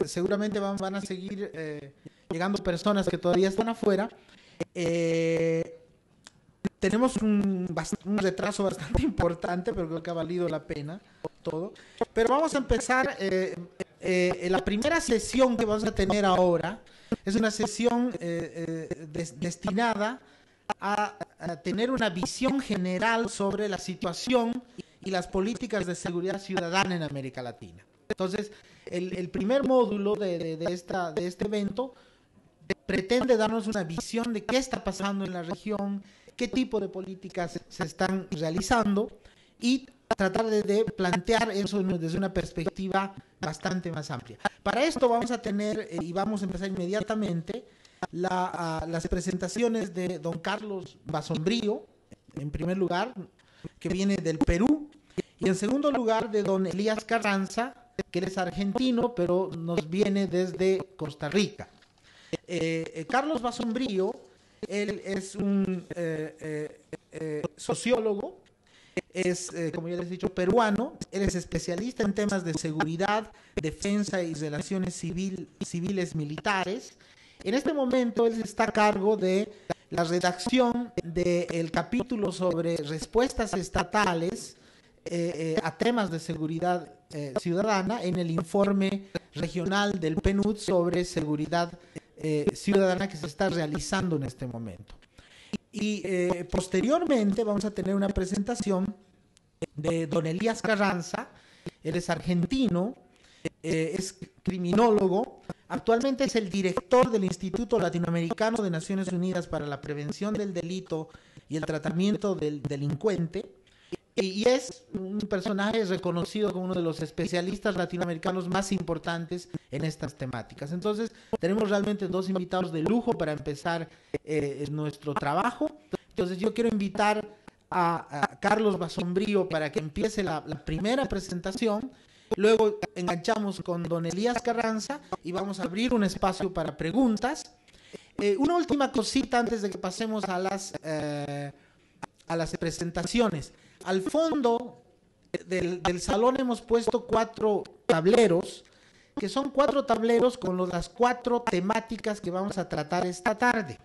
seguramente van a seguir llegando personas que todavía están afuera. Tenemos un retraso bastante importante, pero creo que ha valido la pena todo. Pero vamos a empezar. La primera sesión que vamos a tener ahora es una sesión destinada a tener una visión general sobre la situación y las políticas de seguridad ciudadana en América Latina. Entonces, el primer módulo de este evento pretende darnos una visión de qué está pasando en la región, qué tipo de políticas se están realizando y tratar de plantear eso desde una perspectiva bastante más amplia. Para esto vamos a tener, y vamos a empezar inmediatamente, las presentaciones de don Carlos Basombrío, en primer lugar, que viene del Perú, y en segundo lugar de don Elías Carranza, que él es argentino, pero nos viene desde Costa Rica. Carlos Basombrío, él es un sociólogo, es, como ya les he dicho, peruano. Él es especialista en temas de seguridad, defensa y relaciones civiles militares. En este momento él está a cargo de la redacción del capítulo sobre respuestas estatales a temas de seguridad ciudadana en el informe regional del PNUD sobre seguridad ciudadana que se está realizando en este momento. Y posteriormente vamos a tener una presentación de don Elías Carranza. Él es argentino, es criminólogo, actualmente es el director del Instituto Latinoamericano de Naciones Unidas para la Prevención del Delito y el Tratamiento del Delincuente, y es un personaje reconocido como uno de los especialistas latinoamericanos más importantes en estas temáticas. Entonces, tenemos realmente dos invitados de lujo para empezar nuestro trabajo. Entonces, yo quiero invitar a Carlos Basombrío para que empiece la primera presentación. Luego enganchamos con don Elías Carranza y vamos a abrir un espacio para preguntas. Una última cosita antes de que pasemos a las presentaciones. Al fondo del salón hemos puesto 4 tableros, que son 4 tableros con las 4 temáticas que vamos a tratar esta tarde.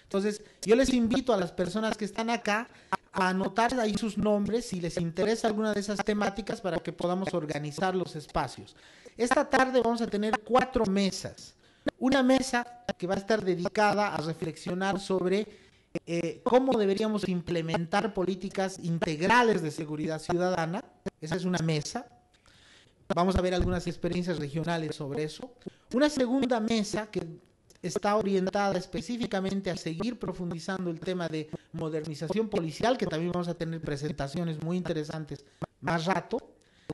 Entonces, yo les invito a las personas que están acá a anotar ahí sus nombres si les interesa alguna de esas temáticas para que podamos organizar los espacios. Esta tarde vamos a tener 4 mesas. Una mesa que va a estar dedicada a reflexionar sobre cómo deberíamos implementar políticas integrales de seguridad ciudadana. Esa es una mesa. Vamos a ver algunas experiencias regionales sobre eso. Una segunda mesa que está orientada específicamente a seguir profundizando el tema de modernización policial, que también vamos a tener presentaciones muy interesantes más rato.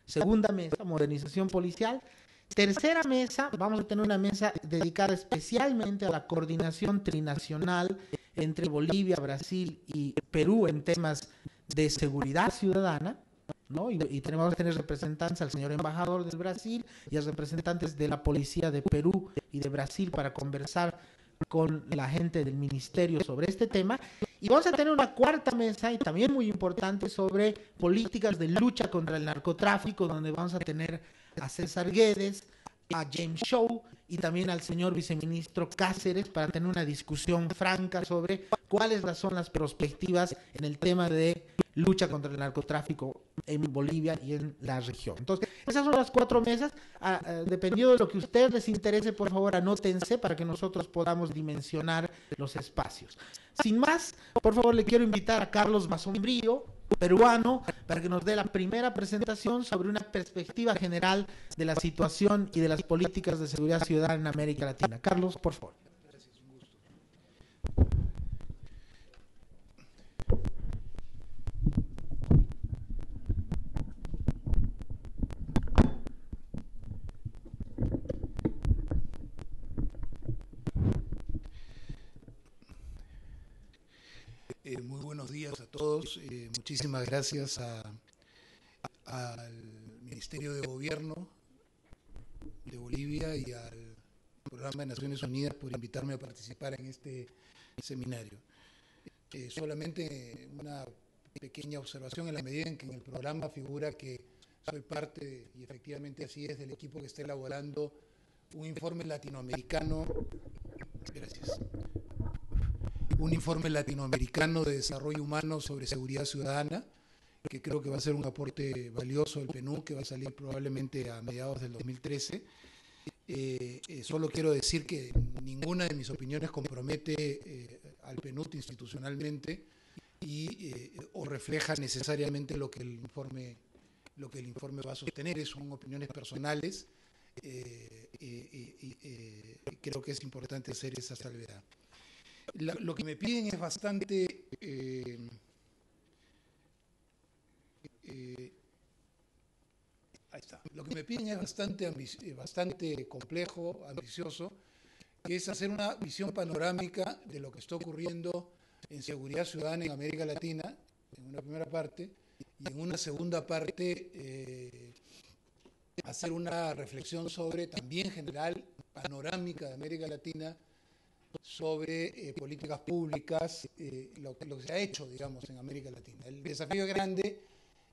Segunda mesa, modernización policial. Tercera mesa, vamos a tener una mesa dedicada especialmente a la coordinación trinacional entre Bolivia, Brasil y Perú en temas de seguridad ciudadana, ¿no? Y vamos a tener representantes al señor embajador del Brasil y a representantes de la policía de Perú y de Brasil para conversar con la gente del ministerio sobre este tema. Y vamos a tener una cuarta mesa, y también muy importante, sobre políticas de lucha contra el narcotráfico, donde vamos a tener a César Guedes, a James Shaw y también al señor viceministro Cáceres para tener una discusión franca sobre cuáles son las perspectivas en el tema de lucha contra el narcotráfico en Bolivia y en la región. Entonces, esas son las 4 mesas. Dependiendo de lo que a ustedes les interese, por favor, anótense para que nosotros podamos dimensionar los espacios. Sin más, por favor, le quiero invitar a Carlos Basombrío, peruano, para que nos dé la primera presentación sobre una perspectiva general de la situación y de las políticas de seguridad ciudadana en América Latina. Carlos, por favor. Muy buenos días a todos. Muchísimas gracias al Ministerio de Gobierno de Bolivia y al Programa de Naciones Unidas por invitarme a participar en este seminario. Solamente una pequeña observación en la medida en que en el programa figura que soy parte, y efectivamente así es, del equipo que está elaborando un informe latinoamericano, gracias, un informe latinoamericano de desarrollo humano sobre seguridad ciudadana, que creo que va a ser un aporte valioso del PNUD, que va a salir probablemente a mediados del 2013. Solo quiero decir que ninguna de mis opiniones compromete al PNUD institucionalmente o refleja necesariamente lo que el informe va a sostener. Son opiniones personales. Creo que es importante hacer esa salvedad. Lo que me piden es bastante ahí está. Lo que me piden es bastante complejo, ambicioso, que es hacer una visión panorámica de lo que está ocurriendo en seguridad ciudadana en América Latina, en una primera parte, y en una segunda parte hacer una reflexión sobre, también general, panorámica de América Latina, sobre políticas públicas, lo que se ha hecho, digamos, en América Latina. El desafío es grande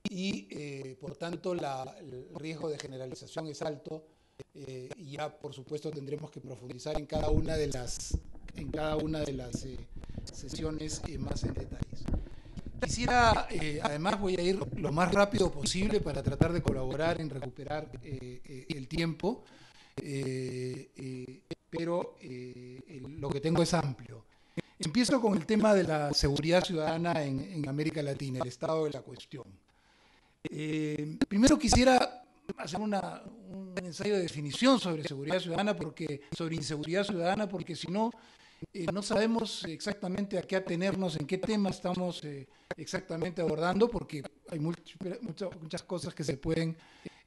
y, por tanto, el riesgo de generalización es alto, y ya, por supuesto, tendremos que profundizar en cada una de las sesiones más en detalles. Quisiera, además voy a ir lo más rápido posible para tratar de colaborar en recuperar el tiempo, pero lo que tengo es amplio. Empiezo con el tema de la seguridad ciudadana en América Latina, el estado de la cuestión. Primero quisiera hacer un ensayo de definición sobre seguridad ciudadana, sobre inseguridad ciudadana, porque si no, no sabemos exactamente a qué atenernos, en qué tema estamos exactamente abordando, porque hay muchas cosas que se pueden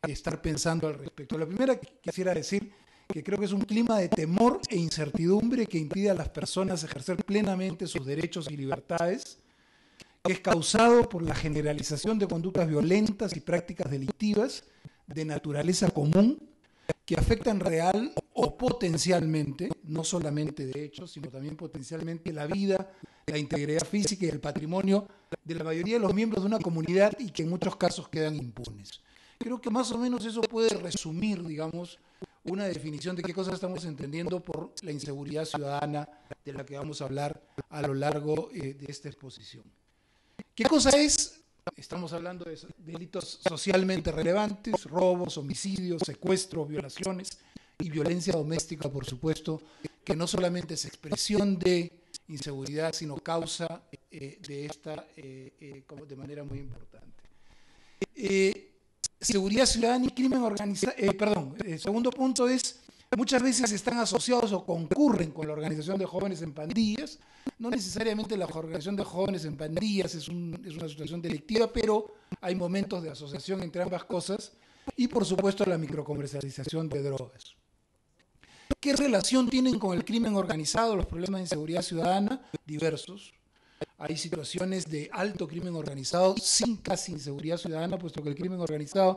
estar pensando al respecto. La primera que quisiera decir que creo que es un clima de temor e incertidumbre que impide a las personas ejercer plenamente sus derechos y libertades, que es causado por la generalización de conductas violentas y prácticas delictivas de naturaleza común, que afectan real o potencialmente, no solamente de hecho, sino también potencialmente la vida, la integridad física y el patrimonio de la mayoría de los miembros de una comunidad y que en muchos casos quedan impunes. Creo que más o menos eso puede resumir, digamos, una definición de qué cosas estamos entendiendo por la inseguridad ciudadana de la que vamos a hablar a lo largo de esta exposición. ¿Qué cosa es? Estamos hablando de delitos socialmente relevantes, robos, homicidios, secuestros, violaciones y violencia doméstica, por supuesto, que no solamente es expresión de inseguridad, sino causa de esta de manera muy importante. Seguridad ciudadana y crimen organizado, el segundo punto es, muchas veces están asociados o concurren con la organización de jóvenes en pandillas. No necesariamente la organización de jóvenes en pandillas es una situación delictiva, pero hay momentos de asociación entre ambas cosas, y por supuesto la microcomercialización de drogas. ¿Qué relación tienen con el crimen organizado los problemas de inseguridad ciudadana? Diversos. Hay situaciones de alto crimen organizado sin casi inseguridad ciudadana, puesto que el crimen organizado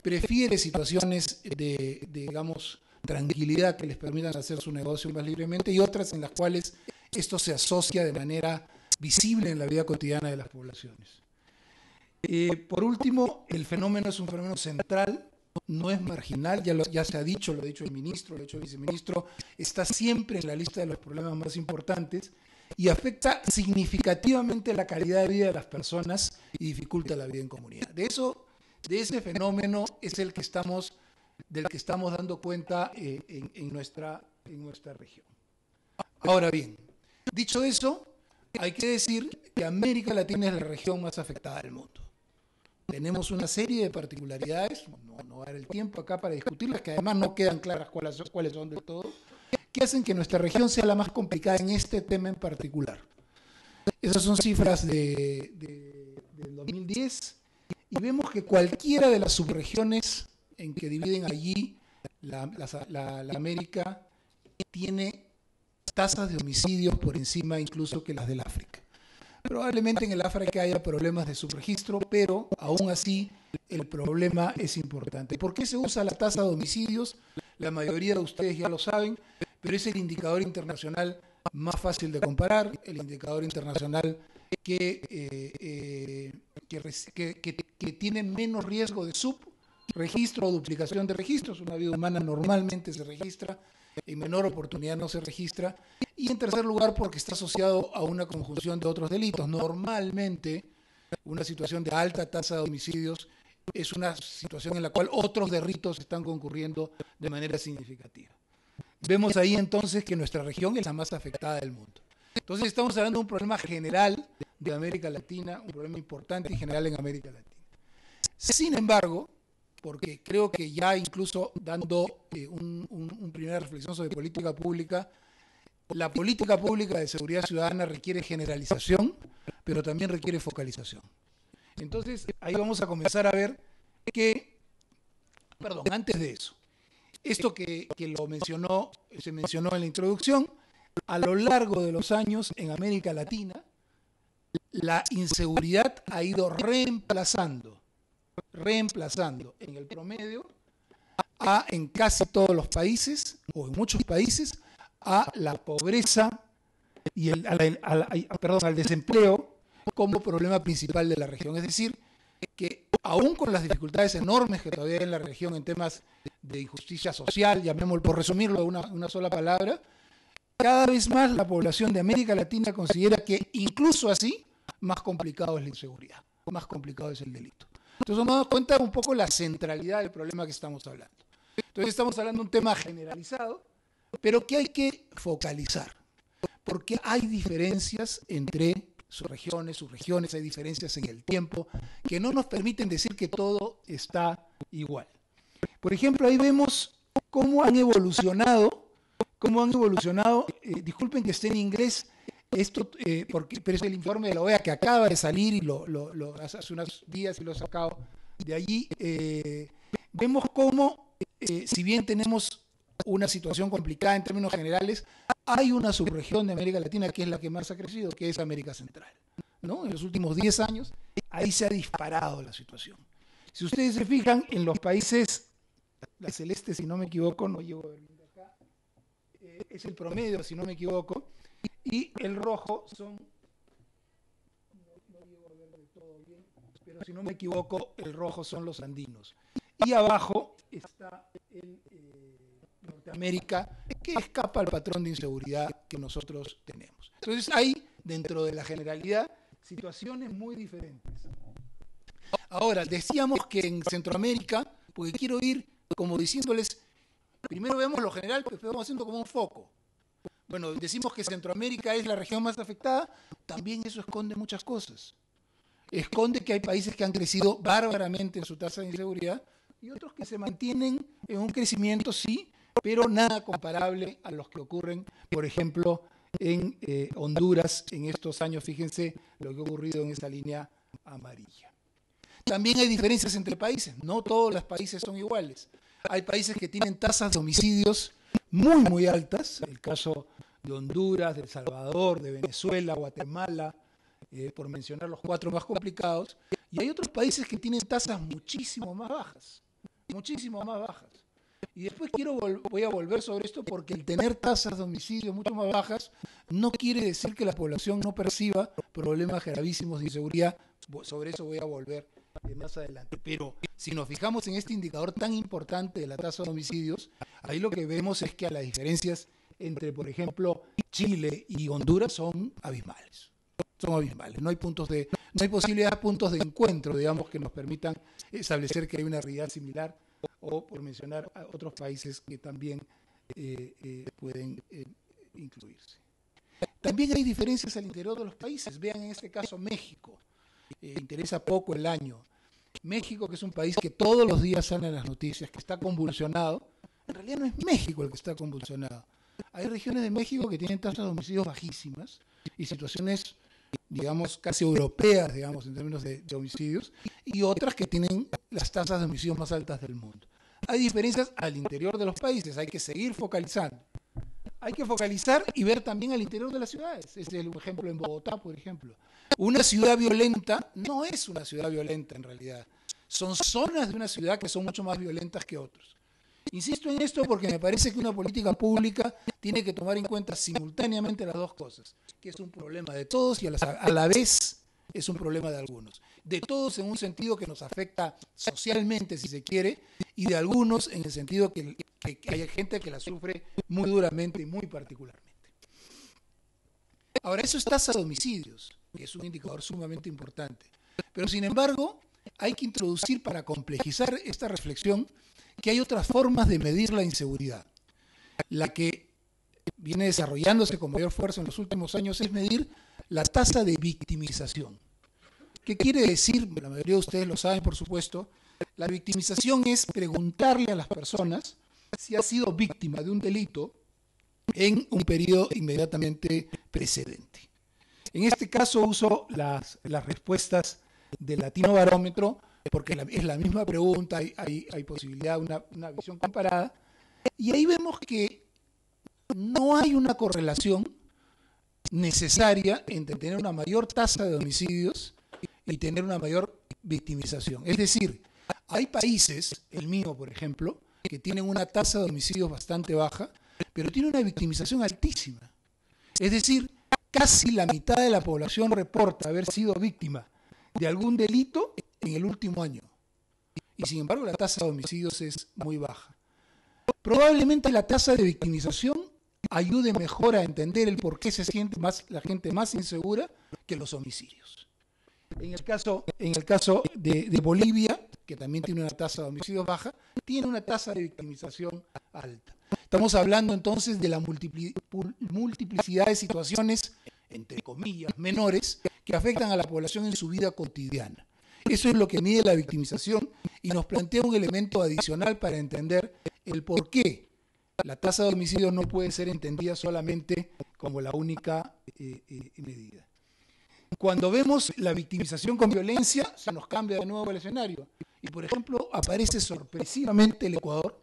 prefiere situaciones de digamos, tranquilidad que les permitan hacer su negocio más libremente, y otras en las cuales esto se asocia de manera visible en la vida cotidiana de las poblaciones. Por último, el fenómeno es un fenómeno central, no es marginal, ya se ha dicho, lo ha dicho el ministro, lo ha dicho el viceministro, está siempre en la lista de los problemas más importantes y afecta significativamente la calidad de vida de las personas y dificulta la vida en comunidad. De ese fenómeno es del que estamos dando cuenta en nuestra región. Ahora bien, dicho eso, hay que decir que América Latina es la región más afectada del mundo. Tenemos una serie de particularidades, no va a dar el tiempo acá para discutirlas, que además no quedan claras cuáles son del todo, que hacen que nuestra región sea la más complicada en este tema en particular. Esas son cifras del 2010, y vemos que cualquiera de las subregiones en que dividen allí la América tiene tasas de homicidios por encima incluso que las del África. Probablemente en el África haya problemas de subregistro, pero aún así el problema es importante. ¿Por qué se usa la tasa de homicidios? La mayoría de ustedes ya lo saben, pero es el indicador internacional más fácil de comparar, el indicador internacional que tiene menos riesgo de registro o duplicación de registros. Una vida humana normalmente se registra, en menor oportunidad no se registra. Y en tercer lugar, porque está asociado a una conjunción de otros delitos. Normalmente, una situación de alta tasa de homicidios es una situación en la cual otros delitos están concurriendo de manera significativa. Vemos ahí entonces que nuestra región es la más afectada del mundo. Entonces estamos hablando de un problema general de América Latina, un problema importante y general en América Latina. Sin embargo, porque creo que ya incluso dando una primera reflexión sobre política pública, la política pública de seguridad ciudadana requiere generalización, pero también requiere focalización. Entonces, ahí vamos a comenzar a ver que, antes de eso, esto que se mencionó en la introducción, a lo largo de los años en América Latina, la inseguridad ha ido reemplazando en el promedio en casi todos los países, o en muchos países, a la pobreza y al desempleo como problema principal de la región. Es decir, que aún con las dificultades enormes que todavía hay en la región en temas de injusticia social, llamémoslo por resumirlo de una sola palabra, cada vez más la población de América Latina considera que incluso así, más complicado es la inseguridad, más complicado es el delito. Entonces nos damos cuenta un poco la centralidad del problema que estamos hablando. Entonces estamos hablando de un tema generalizado, pero que hay que focalizar, porque hay diferencias entre sus regiones, hay diferencias en el tiempo, que no nos permiten decir que todo está igual. Por ejemplo, ahí vemos cómo han evolucionado, disculpen que esté en inglés, pero es el informe de la OEA que acaba de salir y hace unos días y lo he sacado de allí. Vemos cómo, si bien tenemos una situación complicada en términos generales, hay una subregión de América Latina que es la que más ha crecido, que es América Central, ¿no? En los últimos 10 años, ahí se ha disparado la situación. Si ustedes se fijan en los países, la celeste, si no me equivoco, no llevo a ver bien de acá, es el promedio, si no me equivoco, y el rojo son, no llevo a ver de todo bien, pero si no me equivoco, el rojo son los andinos. Y abajo está el Norteamérica, que escapa al patrón de inseguridad que nosotros tenemos. Entonces hay, dentro de la generalidad, situaciones muy diferentes. Ahora, decíamos que en Centroamérica, porque quiero ir como diciéndoles, primero vemos lo general, pero vamos haciendo como un foco. Bueno, decimos que Centroamérica es la región más afectada, también eso esconde muchas cosas. Esconde que hay países que han crecido bárbaramente en su tasa de inseguridad y otros que se mantienen en un crecimiento, sí, pero nada comparable a los que ocurren, por ejemplo, en Honduras en estos años. Fíjense lo que ha ocurrido en esa línea amarilla. También hay diferencias entre países, no todos los países son iguales. Hay países que tienen tasas de homicidios muy, muy altas, el caso de Honduras, de El Salvador, de Venezuela, Guatemala, por mencionar los 4 más complicados, y hay otros países que tienen tasas muchísimo más bajas. Y después voy a volver sobre esto porque el tener tasas de homicidio mucho más bajas no quiere decir que la población no perciba problemas gravísimos de inseguridad. Sobre eso voy a volver más adelante. Pero si nos fijamos en este indicador tan importante de la tasa de homicidios, ahí lo que vemos es que las diferencias entre, por ejemplo, Chile y Honduras son abismales. No hay posibilidad de puntos de encuentro, digamos, que nos permitan establecer que hay una realidad similar, o por mencionar a otros países que también pueden incluirse. También hay diferencias al interior de los países. Vean en este caso México. Interesa poco el año. México, que es un país que todos los días sale en las noticias, que está convulsionado. En realidad no es México el que está convulsionado. Hay regiones de México que tienen tasas de homicidios bajísimas y situaciones, digamos, casi europeas, digamos, en términos de homicidios, y otras que tienen las tasas de homicidios más altas del mundo. Hay diferencias al interior de los países, hay que seguir focalizando. Hay que focalizar y ver también al interior de las ciudades. Este es el ejemplo en Bogotá, por ejemplo. Una ciudad violenta no es una ciudad violenta en realidad. Son zonas de una ciudad que son mucho más violentas que otros. Insisto en esto porque me parece que una política pública tiene que tomar en cuenta simultáneamente las dos cosas, que es un problema de todos y a la vez es un problema de algunos. De todos en un sentido que nos afecta socialmente, si se quiere, y de algunos en el sentido que hay gente que la sufre muy duramente y muy particularmente. Ahora, eso es tasa de homicidios, que es un indicador sumamente importante. Pero, sin embargo, hay que introducir para complejizar esta reflexión que hay otras formas de medir la inseguridad. La que viene desarrollándose con mayor fuerza en los últimos años es medir la tasa de victimización. ¿Qué quiere decir? La mayoría de ustedes lo saben, por supuesto. La victimización es preguntarle a las personas si ha sido víctima de un delito en un periodo inmediatamente precedente. En este caso uso las respuestas del Latino Barómetro, porque es la misma pregunta, hay posibilidad de una visión comparada, y ahí vemos que no hay una correlación necesaria entre tener una mayor tasa de homicidios y tener una mayor victimización. Es decir, hay países, el mío por ejemplo, que tienen una tasa de homicidios bastante baja, pero tiene una victimización altísima. Es decir, casi la mitad de la población reporta haber sido víctima de algún delito en el último año. Y sin embargo la tasa de homicidios es muy baja. Probablemente la tasa de victimización ayude mejor a entender el por qué se siente la gente más insegura que los homicidios. En el caso de Bolivia, que también tiene una tasa de homicidios baja, tiene una tasa de victimización alta. Estamos hablando entonces de la multiplicidad de situaciones, entre comillas, menores, que afectan a la población en su vida cotidiana. Eso es lo que mide la victimización y nos plantea un elemento adicional para entender el por qué la tasa de homicidios no puede ser entendida solamente como la única medida. Cuando vemos la victimización con violencia, se nos cambia de nuevo el escenario. Y, por ejemplo, aparece sorpresivamente el Ecuador,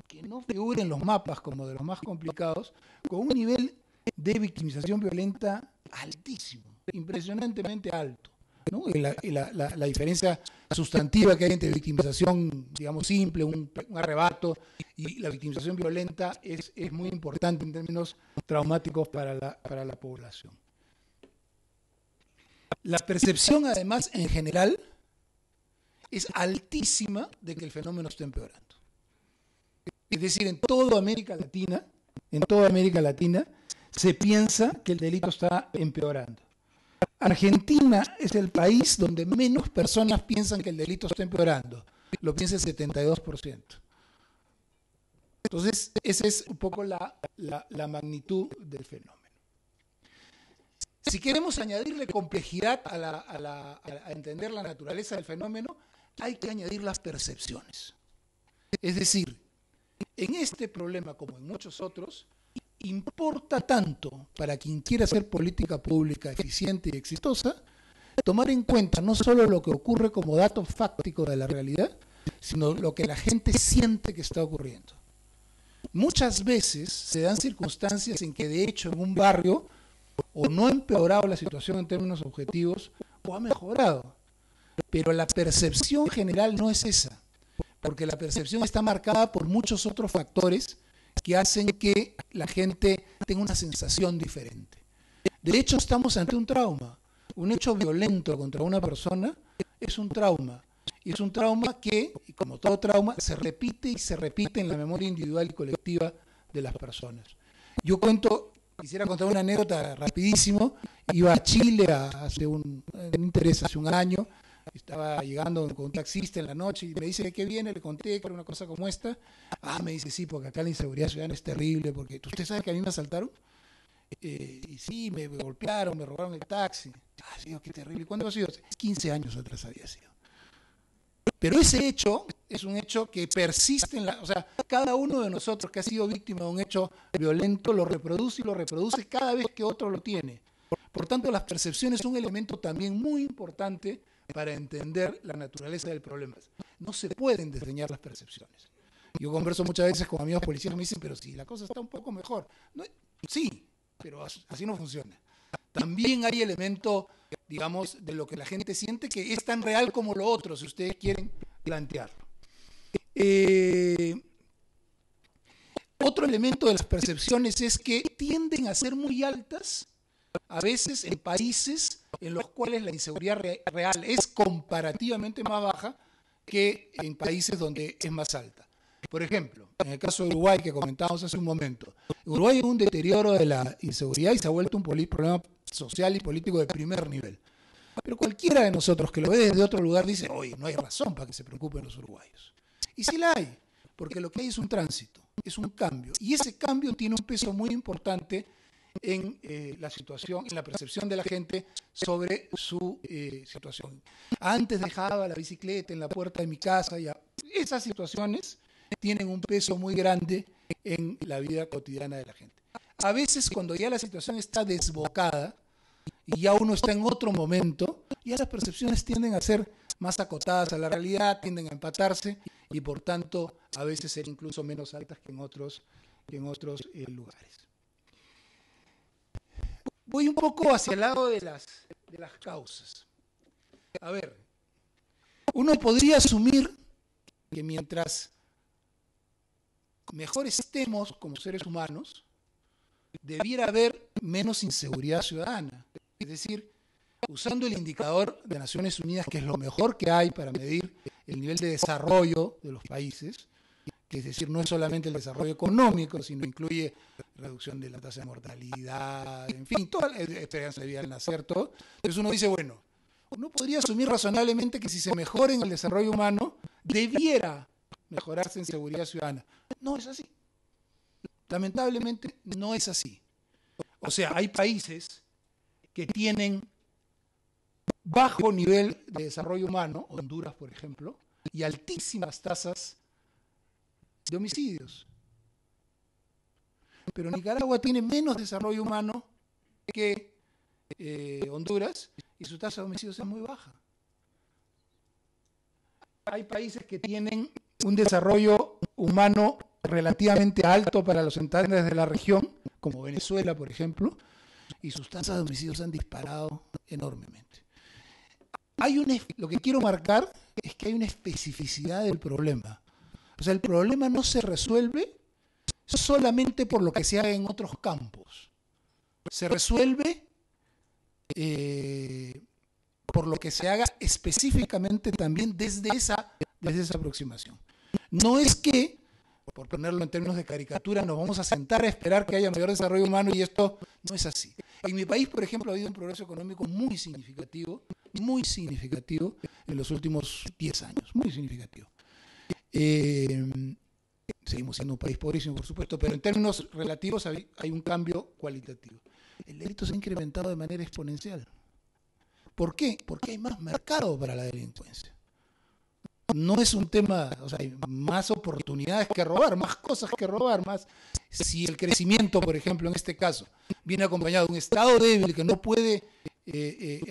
que no figura en los mapas como de los más complicados, con un nivel de victimización violenta altísimo, impresionantemente alto, ¿no? La diferencia sustantiva que hay entre victimización, digamos, simple, un arrebato, y la victimización violenta es muy importante en términos traumáticos para la población. La percepción, además, en general, es altísima de que el fenómeno está empeorando. Es decir, en toda América Latina, se piensa que el delito está empeorando. Argentina es el país donde menos personas piensan que el delito está empeorando. Lo piensa el 72%. Entonces, esa es un poco la magnitud del fenómeno. Si queremos añadirle complejidad a entender la naturaleza del fenómeno, hay que añadir las percepciones. Es decir, en este problema, como en muchos otros, importa tanto para quien quiera hacer política pública eficiente y exitosa, tomar en cuenta no solo lo que ocurre como dato fáctico de la realidad, sino lo que la gente siente que está ocurriendo. Muchas veces se dan circunstancias en que de hecho en un barrio o no ha empeorado la situación en términos objetivos o ha mejorado, pero la percepción general no es esa, porque la percepción está marcada por muchos otros factores que hacen que la gente tenga una sensación diferente. De hecho, estamos ante un trauma. Un hecho violento contra una persona es un trauma. Y es un trauma que, como todo trauma, se repite y se repite en la memoria individual y colectiva de las personas. Quisiera contar una anécdota rapidísimo. Iba a Chile hace un año. Estaba llegando con un taxista en la noche y me dice, ¿qué viene? Le conté que era una cosa como esta. Me dice, sí, porque acá la inseguridad ciudadana es terrible, porque ¿usted sabe que a mí me asaltaron? Y sí, me golpearon, me robaron el taxi. Sí, qué terrible. ¿Cuándo ha sido? 15 años atrás había sido. Pero ese hecho es un hecho que persiste o sea, cada uno de nosotros que ha sido víctima de un hecho violento lo reproduce y lo reproduce cada vez que otro lo tiene. Por tanto, las percepciones son un elemento también muy importante para entender la naturaleza del problema. No se pueden desdeñar las percepciones. Yo converso muchas veces con amigos policías que me dicen, pero si la cosa está un poco mejor. No, sí, pero así no funciona. También hay elemento, digamos, de lo que la gente siente que es tan real como lo otro, si ustedes quieren plantearlo. Otro elemento de las percepciones es que tienden a ser muy altas a veces en países en los cuales la inseguridad real es comparativamente más baja que en países donde es más alta. Por ejemplo, en el caso de Uruguay, que comentábamos hace un momento, Uruguay es un deterioro de la inseguridad y se ha vuelto un problema social y político de primer nivel. Pero cualquiera de nosotros que lo ve desde otro lugar dice, oye, no hay razón para que se preocupen los uruguayos. Y sí la hay, porque lo que hay es un tránsito, es un cambio. Y ese cambio tiene un peso muy importante en la situación, en la percepción de la gente sobre su situación. Antes dejaba la bicicleta en la puerta de mi casa, y esas situaciones tienen un peso muy grande en la vida cotidiana de la gente. A veces cuando ya la situación está desbocada y ya uno está en otro momento, ya las percepciones tienden a ser más acotadas a la realidad, tienden a empatarse y por tanto a veces ser incluso menos altas que en otros lugares. Voy un poco hacia el lado de las causas. A ver, uno podría asumir que mientras mejor estemos como seres humanos, debiera haber menos inseguridad ciudadana. Es decir, usando el indicador de Naciones Unidas, que es lo mejor que hay para medir el nivel de desarrollo de los países, que es decir, no es solamente el desarrollo económico, sino incluye reducción de la tasa de mortalidad, en fin, toda la esperanza de vida al nacer, todo. Entonces uno dice, bueno, uno podría asumir razonablemente que si se mejora en el desarrollo humano, debiera mejorarse en seguridad ciudadana. No es así. Lamentablemente no es así. O sea, hay países que tienen bajo nivel de desarrollo humano, Honduras, por ejemplo, y altísimas tasas de homicidios. Pero Nicaragua tiene menos desarrollo humano que Honduras y su tasa de homicidios es muy baja. Hay países que tienen un desarrollo humano relativamente alto para los estándares de la región, como Venezuela, por ejemplo, y sus tasas de homicidios han disparado enormemente. Lo que quiero marcar es que hay una especificidad del problema. O sea, el problema no se resuelve solamente por lo que se haga en otros campos. Se resuelve por lo que se haga específicamente también desde esa aproximación. No es que, por ponerlo en términos de caricatura, nos vamos a sentar a esperar que haya mayor desarrollo humano y esto no es así. En mi país, por ejemplo, ha habido un progreso económico muy significativo en los últimos 10 años, muy significativo. Seguimos siendo un país pobrísimo, por supuesto, pero en términos relativos hay un cambio cualitativo. El delito se ha incrementado de manera exponencial. ¿Por qué? Porque hay más mercado para la delincuencia. No es un tema, o sea, hay más oportunidades que robar, más cosas que robar, más. Si el crecimiento, por ejemplo, en este caso, viene acompañado de un Estado débil que no puede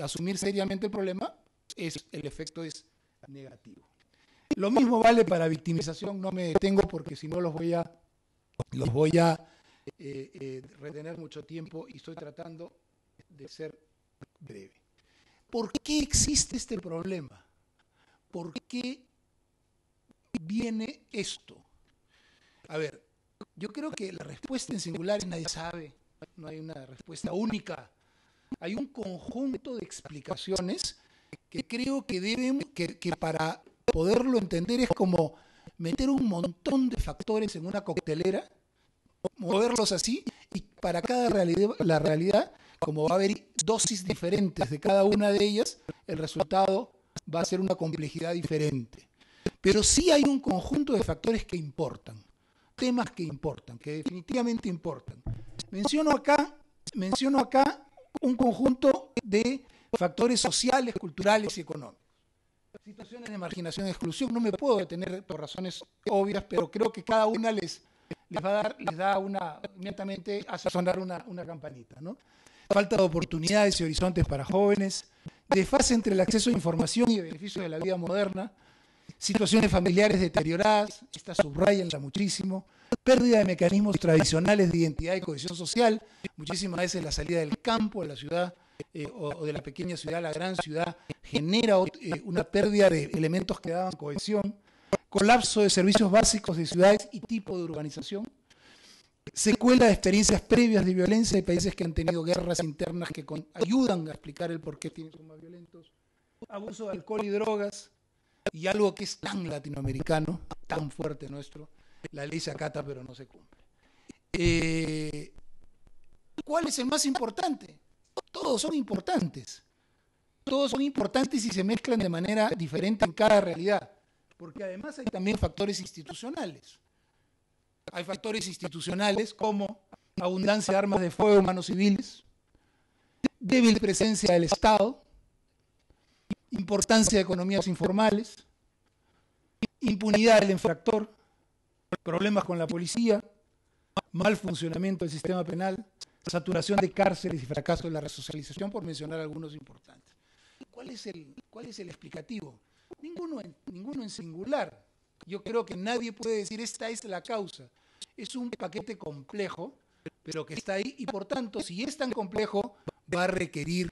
asumir seriamente el problema, el efecto es negativo. Lo mismo vale para victimización, no me detengo porque si no los voy a retener mucho tiempo y estoy tratando de ser breve. ¿Por qué existe este problema? ¿Por qué viene esto? A ver, yo creo que la respuesta en singulares nadie sabe, no hay una respuesta única. Hay un conjunto de explicaciones que creo que para poderlo entender es como meter un montón de factores en una coctelera, moverlos así, y para cada realidad, como va a haber dosis diferentes de cada una de ellas, el resultado va a ser una complejidad diferente. Pero sí hay un conjunto de factores que importan, temas que importan, que definitivamente importan. Menciono acá un conjunto de factores sociales, culturales y económicos. Situaciones de marginación y exclusión, no me puedo detener por razones obvias, pero creo que cada una les da inmediatamente hace sonar una campanita, ¿no? Falta de oportunidades y horizontes para jóvenes, desfase entre el acceso a información y beneficios de la vida moderna, situaciones familiares deterioradas, estas subrayanla muchísimo, pérdida de mecanismos tradicionales de identidad y cohesión social, muchísimas veces la salida del campo a la ciudad o de la pequeña ciudad a la gran ciudad genera una pérdida de elementos que daban cohesión, colapso de servicios básicos de ciudades y tipo de urbanización, secuela de experiencias previas de violencia de países que han tenido guerras internas que ayudan a explicar el por qué son más violentos, abuso de alcohol y drogas, y algo que es tan latinoamericano, tan fuerte nuestro, la ley se acata pero no se cumple. ¿Cuál es el más importante? Todos son importantes. Todos son importantes y se mezclan de manera diferente en cada realidad, porque además hay también factores institucionales. Hay factores institucionales como abundancia de armas de fuego en manos civiles, débil presencia del Estado, importancia de economías informales, impunidad del infractor, problemas con la policía, mal funcionamiento del sistema penal, saturación de cárceles y fracaso de la resocialización, por mencionar algunos importantes. ¿Cuál es el explicativo? Ninguno en singular. Yo creo que nadie puede decir esta es la causa. Es un paquete complejo, pero que está ahí, y por tanto, si es tan complejo, va a requerir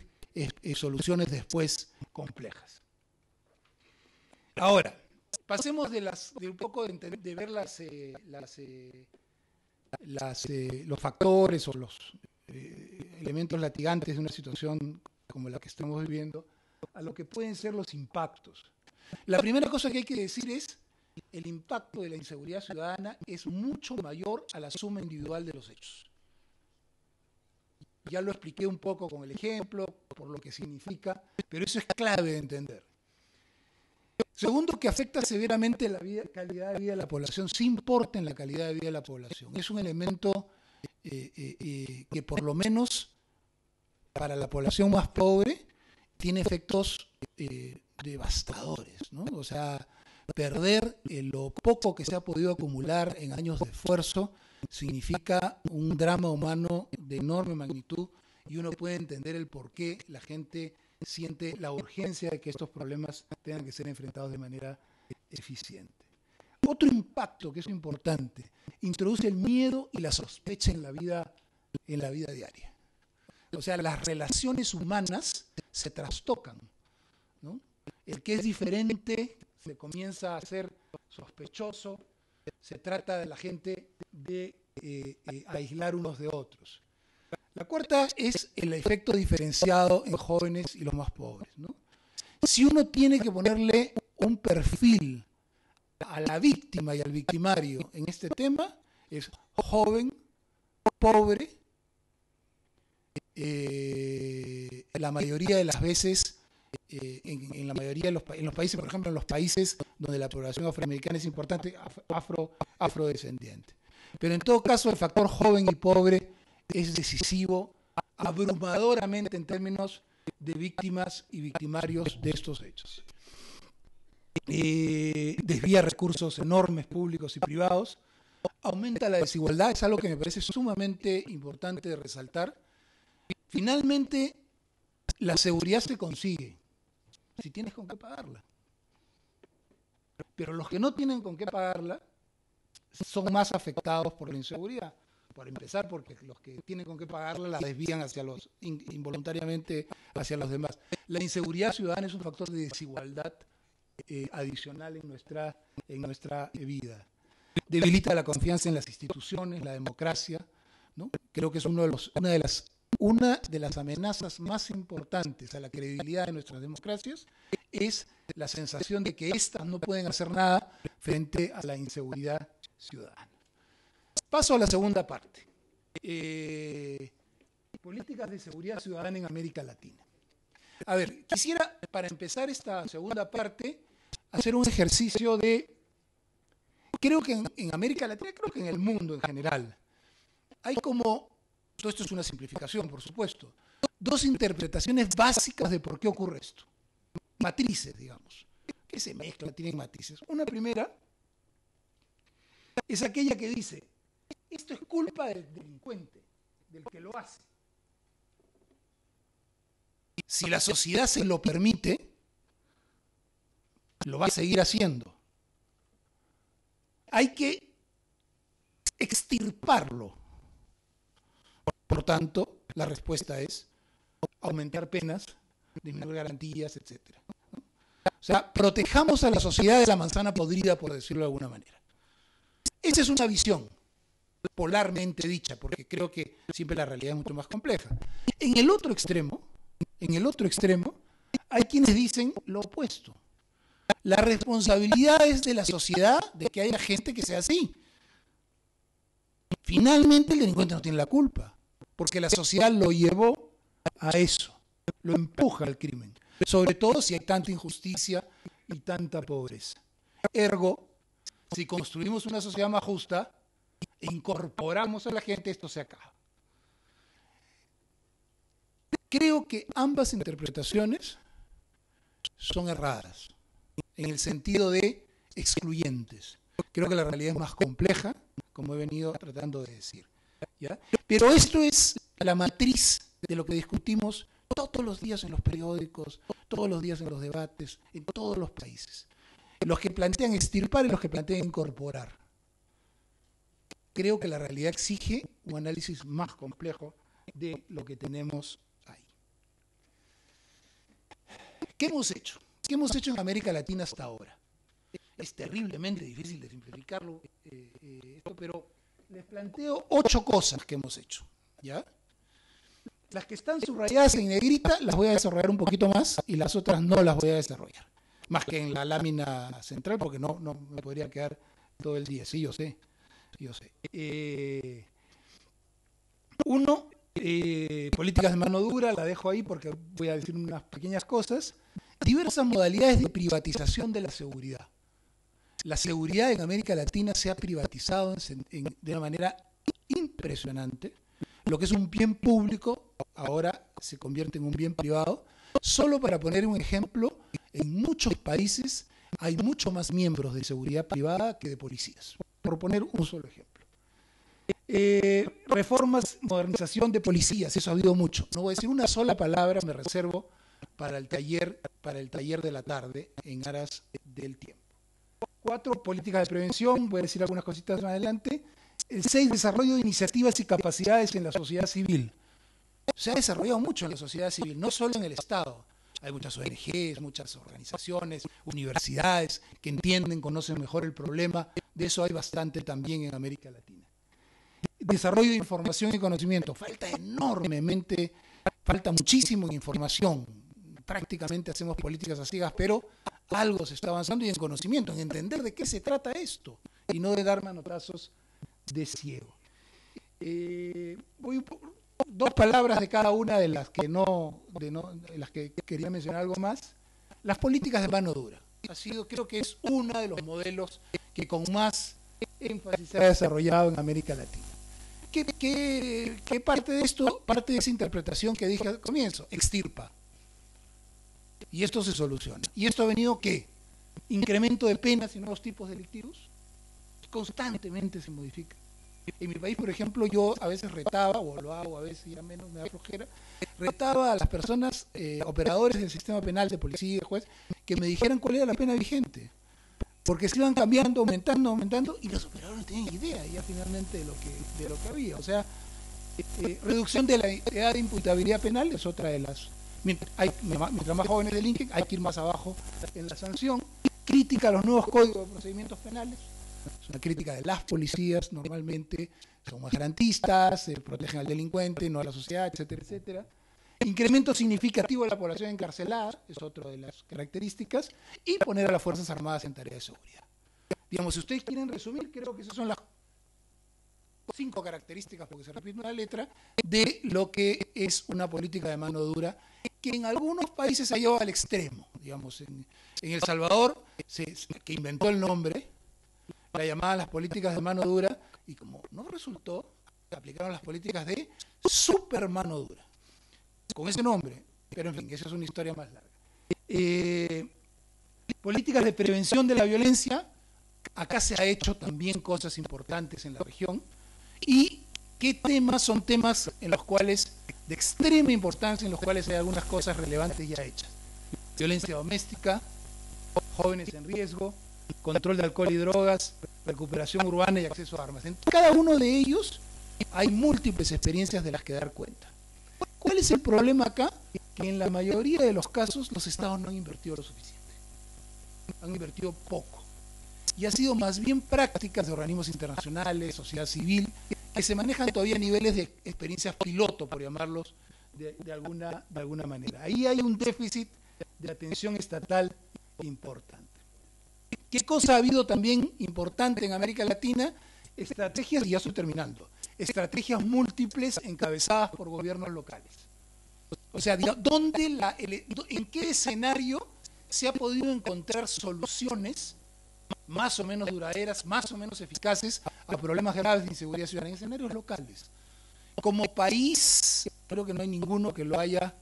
soluciones después complejas. Ahora, pasemos de un poco de ver los factores o los elementos latigantes de una situación como la que estamos viviendo, a lo que pueden ser los impactos. La primera cosa que hay que decir es el impacto de la inseguridad ciudadana es mucho mayor a la suma individual de los hechos. Ya lo expliqué un poco con el ejemplo, por lo que significa, pero eso es clave de entender. Segundo, que afecta severamente la calidad de vida de la población, sí importa en la calidad de vida de la población. Es un elemento que por lo menos para la población más pobre tiene efectos devastadores, ¿no? O sea, perder lo poco que se ha podido acumular en años de esfuerzo significa un drama humano de enorme magnitud, y uno puede entender el por qué la gente siente la urgencia de que estos problemas tengan que ser enfrentados de manera eficiente. Otro impacto que es importante, introduce el miedo y la sospecha en la vida diaria. O sea, las relaciones humanas se trastocan, ¿no? El que es diferente se comienza a ser sospechoso, se trata de la gente de aislar unos de otros. La cuarta es el efecto diferenciado en jóvenes y los más pobres, ¿no? Si uno tiene que ponerle un perfil a la víctima y al victimario en este tema, es joven, pobre, la mayoría de las veces, en la mayoría de los países, por ejemplo, en los países donde la población afroamericana es importante, afrodescendiente. Pero en todo caso, el factor joven y pobre es decisivo abrumadoramente en términos de víctimas y victimarios de estos hechos. Desvía recursos enormes públicos y privados, aumenta la desigualdad, es algo que me parece sumamente importante de resaltar. Finalmente, la seguridad se consigue si tienes con qué pagarla. Pero los que no tienen con qué pagarla son más afectados por la inseguridad. Por empezar, porque los que tienen con qué pagarla la desvían involuntariamente hacia los demás. La inseguridad ciudadana es un factor de desigualdad adicional en nuestra vida. Debilita la confianza en las instituciones, la democracia, ¿no? Creo que es una de las amenazas más importantes a la credibilidad de nuestras democracias, es la sensación de que éstas no pueden hacer nada frente a la inseguridad ciudadana. Paso a la segunda parte. Políticas de seguridad ciudadana en América Latina. A ver, quisiera, para empezar esta segunda parte, hacer un ejercicio creo que en América Latina, creo que en el mundo en general, hay como, todo esto es una simplificación, por supuesto, dos interpretaciones básicas de por qué ocurre esto. Matrices, digamos, que se mezclan, tienen matices. Una primera es aquella que dice, esto es culpa del delincuente, del que lo hace. Si la sociedad se lo permite, lo va a seguir haciendo. Hay que extirparlo. Por tanto, la respuesta es aumentar penas, disminuir garantías, etc. O sea, protejamos a la sociedad de la manzana podrida, por decirlo de alguna manera. Esa es una visión. polarmente dicha, porque creo que siempre la realidad es mucho más compleja. En el otro extremo, hay quienes dicen lo opuesto. La responsabilidad es de la sociedad de que haya gente que sea así. Finalmente el delincuente no tiene la culpa, porque la sociedad lo llevó a eso, lo empuja al crimen, sobre todo si hay tanta injusticia y tanta pobreza. Ergo, si construimos una sociedad más justa e incorporamos a la gente, esto se acaba. Creo que ambas interpretaciones son erradas, en el sentido de excluyentes. Creo que la realidad es más compleja, como he venido tratando de decir, ¿ya? Pero esto es la matriz de lo que discutimos todos los días en los periódicos, todos los días en los debates, en todos los países. Los que plantean extirpar y los que plantean incorporar. Creo que la realidad exige un análisis más complejo de lo que tenemos ahí. ¿Qué hemos hecho? ¿Qué hemos hecho en América Latina hasta ahora? Es terriblemente difícil de simplificarlo, pero les planteo 8 cosas que hemos hecho, ¿ya? Las que están subrayadas en negrita las voy a desarrollar un poquito más y las otras no las voy a desarrollar, más que en la lámina central, porque no me podría quedar todo el día. Sí, yo sé. Políticas de mano dura, la dejo ahí porque voy a decir unas pequeñas cosas. Diversas modalidades de privatización de la seguridad. La seguridad en América Latina se ha privatizado de una manera impresionante. Lo que es un bien público ahora se convierte en un bien privado. Solo para poner un ejemplo, en muchos países hay mucho más miembros de seguridad privada que de policías, por poner un solo ejemplo. Reformas, modernización de policías, eso ha habido mucho. No voy a decir una sola palabra, me reservo para el taller de la tarde en aras del tiempo. 4, políticas de prevención, voy a decir algunas cositas más adelante. El 6, desarrollo de iniciativas y capacidades en la sociedad civil. Se ha desarrollado mucho en la sociedad civil, no solo en el Estado. Hay muchas ONGs, muchas organizaciones, universidades que entienden, conocen mejor el problema. De eso hay bastante también en América Latina. Desarrollo de información y conocimiento. Falta muchísimo en información. Prácticamente hacemos políticas a ciegas, pero algo se está avanzando, y en conocimiento, en entender de qué se trata esto y no de dar manotazos de ciego. Voy 2 palabras de cada una de las que de las que quería mencionar algo más. Las políticas de mano dura. Creo que es uno de los modelos que con más énfasis se ha desarrollado en América Latina. ¿Qué parte de esto, parte de esa interpretación que dije al comienzo? Extirpa. Y esto se soluciona. ¿Y esto ha venido qué? Incremento de penas y nuevos tipos delictivos. Constantemente se modifica. En mi país, por ejemplo, yo a veces retaba, o lo hago a veces ya menos, me da flojera, retaba a las personas, operadores del sistema penal, de policía y de juez, que me dijeran cuál era la pena vigente. Porque se iban cambiando, aumentando, y los operadores no tenían idea ya finalmente de lo que había. O sea, reducción de la edad de imputabilidad penal es otra de las... Mientras más jóvenes delinquen, hay que ir más abajo en la sanción. Crítica a los nuevos códigos de procedimientos penales. Es una crítica de las policías, normalmente son más garantistas, protegen al delincuente, no a la sociedad, etcétera, etcétera. Incremento significativo de la población encarcelada, es otra de las características, y poner a las Fuerzas Armadas en tarea de seguridad. Digamos, si ustedes quieren resumir, creo que esas son las 5 características, porque se repite una letra, de lo que es una política de mano dura, que en algunos países se ha llevado al extremo. Digamos, en El Salvador, que inventó el nombre, la llamaban las políticas de mano dura, y como no resultó, aplicaron las políticas de super mano dura, con ese nombre, pero en fin, esa es una historia más larga. Políticas de prevención de la violencia, acá se ha hecho también cosas importantes en la región. ¿Y qué temas son temas en los cuales, de extrema importancia, en los cuales hay algunas cosas relevantes ya hechas? Violencia doméstica, jóvenes en riesgo, control de alcohol y drogas, recuperación urbana y acceso a armas. En cada uno de ellos hay múltiples experiencias de las que dar cuenta. ¿Cuál es el problema acá? Que en la mayoría de los casos los estados no han invertido lo suficiente. Han invertido poco. y ha sido más bien prácticas de organismos internacionales, sociedad civil, que se manejan todavía a niveles de experiencias piloto, por llamarlos de alguna manera. Ahí hay un déficit de atención estatal importante. ¿Qué cosa ha habido también importante en América Latina? Estrategias, y ya estoy terminando, estrategias múltiples encabezadas por gobiernos locales. O sea, ¿en qué escenario se ha podido encontrar soluciones más o menos duraderas, más o menos eficaces a problemas graves de inseguridad ciudadana en escenarios locales? Como país, creo que no hay ninguno que lo haya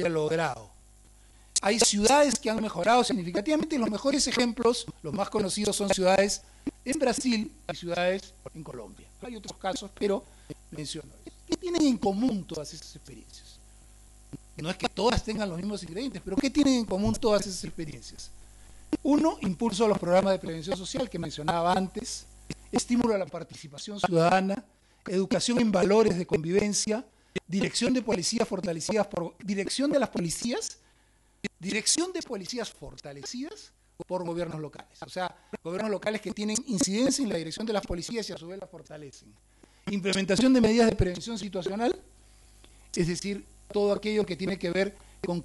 logrado. Hay ciudades que han mejorado significativamente, y los mejores ejemplos, los más conocidos, son ciudades en Brasil y ciudades en Colombia. Hay otros casos, pero menciono. ¿Qué tienen en común todas esas experiencias? No es que todas tengan los mismos ingredientes, pero ¿qué tienen en común todas esas experiencias? Uno, impulso a los programas de prevención social que mencionaba antes, estímulo a la participación ciudadana, educación en valores de convivencia, dirección de policías fortalecidas dirección de policías fortalecidas por gobiernos locales. O sea, gobiernos locales que tienen incidencia en la dirección de las policías y a su vez las fortalecen. Implementación de medidas de prevención situacional, es decir, todo aquello que tiene que ver con,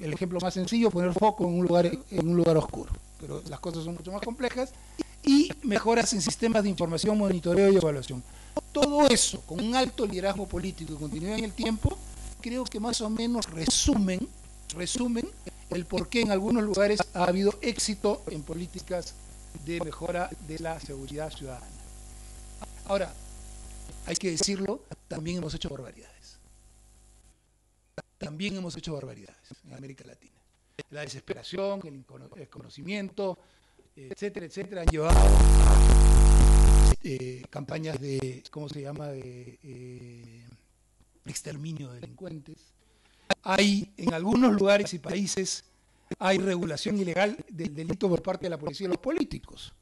el ejemplo más sencillo, poner foco en un lugar oscuro. Pero las cosas son mucho más complejas. Y mejoras en sistemas de información, monitoreo y evaluación. Todo eso, con un alto liderazgo político y continuidad en el tiempo, creo que más o menos resumen el por qué en algunos lugares ha habido éxito en políticas de mejora de la seguridad ciudadana. Ahora, hay que decirlo, también hemos hecho barbaridades. También hemos hecho barbaridades en América Latina. La desesperación, el desconocimiento, etcétera, etcétera, han llevado campañas de, de exterminio de delincuentes. Hay, en algunos lugares y países, hay regulación ilegal del delito por parte de la policía y los políticos.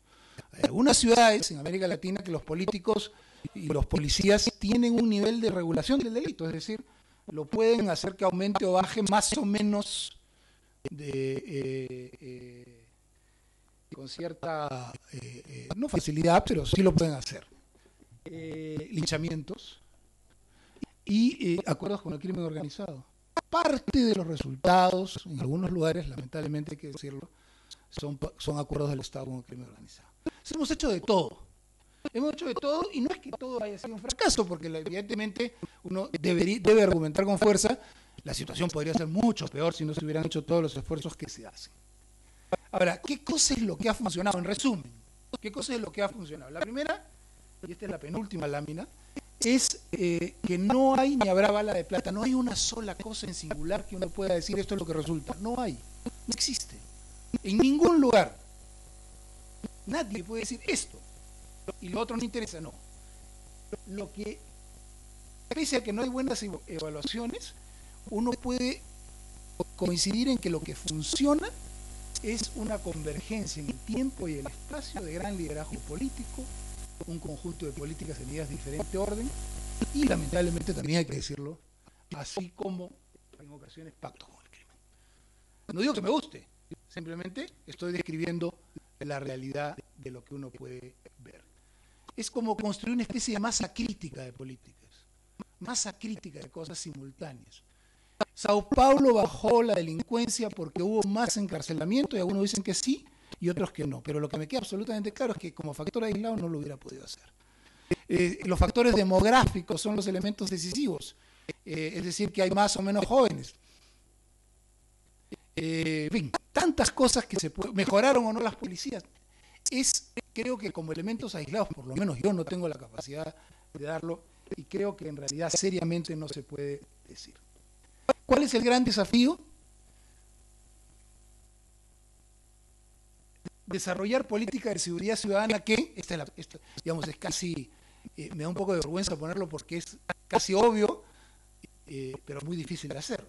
Hay algunas ciudades en América Latina que los políticos y los policías tienen un nivel de regulación del delito, es decir, lo pueden hacer que aumente o baje más o menos con cierta, no facilidad, pero sí lo pueden hacer. Linchamientos y acuerdos con el crimen organizado. Parte de los resultados, en algunos lugares, lamentablemente hay que decirlo, son acuerdos del Estado con el crimen organizado. Entonces, hemos hecho de todo. Hemos hecho de todo, y no es que todo haya sido un fracaso, porque evidentemente uno debe argumentar con fuerza. La situación podría ser mucho peor si no se hubieran hecho todos los esfuerzos que se hacen. Ahora, ¿qué cosa es lo que ha funcionado? En resumen, ¿qué cosa es lo que ha funcionado? La primera, y esta es la penúltima lámina, es que no hay ni habrá bala de plata. No hay una sola cosa en singular que uno pueda decir esto es lo que resulta. No hay, no existe. En ningún lugar nadie puede decir esto y lo otro no interesa, no. Lo que, pese a que no hay buenas evaluaciones, uno puede coincidir en que lo que funciona es una convergencia en el tiempo y el espacio de gran liderazgo político, un conjunto de políticas en de diferente orden y, lamentablemente, también hay que decirlo, así como en ocasiones pactos con el crimen. No digo que me guste, simplemente estoy describiendo la realidad de lo que uno puede ver. Es como construir una especie de masa crítica de políticas, masa crítica de cosas simultáneas. Sao Paulo bajó la delincuencia porque hubo más encarcelamiento, y algunos dicen que sí y otros que no, pero lo que me queda absolutamente claro es que como factor aislado no lo hubiera podido hacer. Los factores demográficos son los elementos decisivos, es decir, que hay más o menos jóvenes. En fin, tantas cosas que mejoraron o no las policías. Creo que como elementos aislados, por lo menos yo no tengo la capacidad de darlo, y creo que en realidad seriamente no se puede decir. ¿Cuál es el gran desafío? Desarrollar política de seguridad ciudadana que, digamos, es casi, me da un poco de vergüenza ponerlo porque es casi obvio, pero muy difícil de hacer,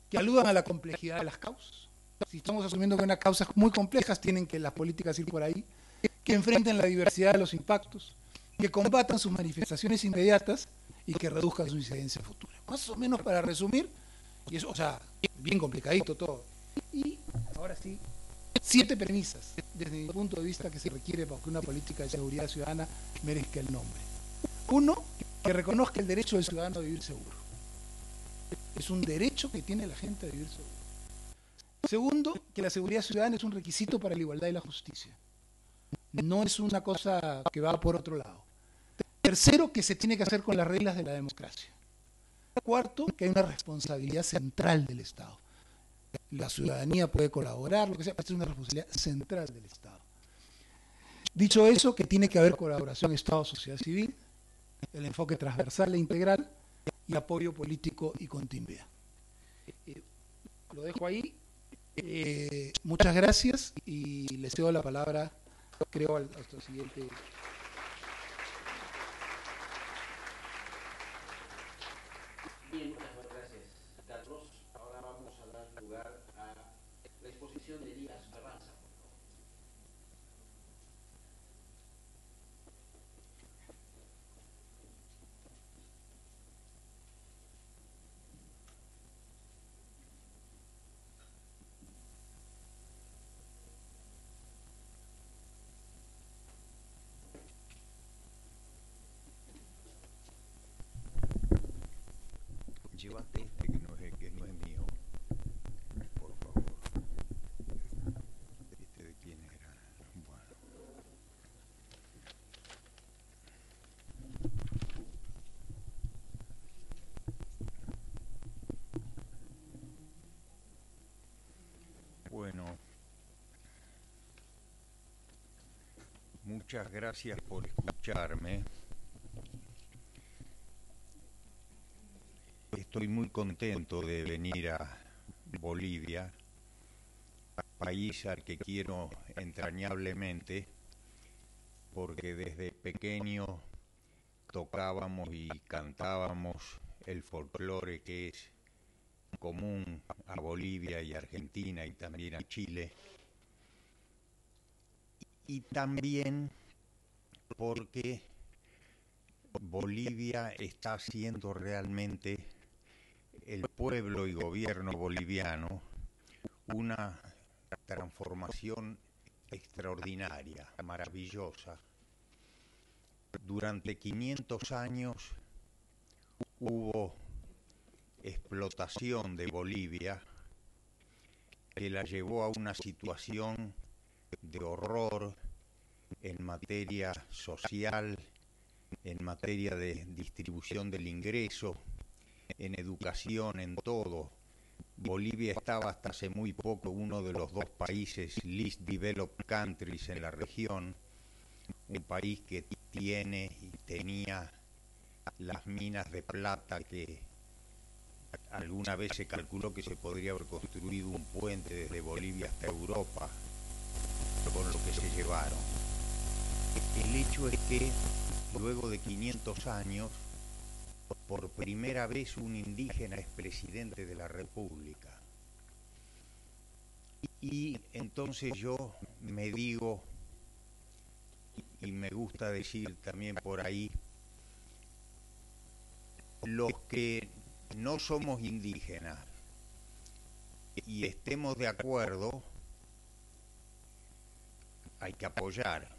que aludan a la complejidad de las causas. Si estamos asumiendo que unas causas muy complejas, tienen que las políticas ir por ahí, que enfrenten la diversidad de los impactos, que combatan sus manifestaciones inmediatas y que reduzcan su incidencia futura. Más o menos para resumir, y eso, o sea, bien complicadito todo. Y ahora sí, 7 premisas, desde mi punto de vista, que se requiere para que una política de seguridad ciudadana merezca el nombre. 1, que reconozca el derecho del ciudadano a vivir seguro. Es un derecho que tiene la gente a vivir seguro. Segundo, que la seguridad ciudadana es un requisito para la igualdad y la justicia. No es una cosa que va por otro lado. Tercero, que se tiene que hacer con las reglas de la democracia. Cuarto, que hay una responsabilidad central del Estado. La ciudadanía puede colaborar, lo que sea, pero es una responsabilidad central del Estado. Dicho eso, que tiene que haber colaboración Estado-sociedad civil, el enfoque transversal e integral y apoyo político y continuidad. Lo dejo ahí. Muchas gracias y les cedo la palabra, creo, al siguiente. Bien, muchas gracias, Carlos. Ahora vamos a dar lugar a la exposición de Elías Carranza. Llévate este que no es mío, por favor. ¿Este de quién era? Bueno. Bueno, muchas gracias por escucharme. Estoy muy contento de venir a Bolivia, país al que quiero entrañablemente, porque desde pequeño tocábamos y cantábamos el folclore que es común a Bolivia y Argentina y también a Chile, y también porque Bolivia está haciendo realmente, el pueblo y gobierno boliviano, una transformación extraordinaria, maravillosa. Durante 500 años hubo explotación de Bolivia que la llevó a una situación de horror en materia social, en materia de distribución del ingreso, en educación, en todo. Bolivia estaba hasta hace muy poco uno de los 2 países least developed countries en la región, un país que tiene y tenía las minas de plata que alguna vez se calculó que se podría haber construido un puente desde Bolivia hasta Europa, con lo que se llevaron. El hecho es que luego de 500 años, por primera vez un indígena es presidente de la República. Y entonces yo me digo, y me gusta decir también por ahí, los que no somos indígenas y estemos de acuerdo, hay que apoyar.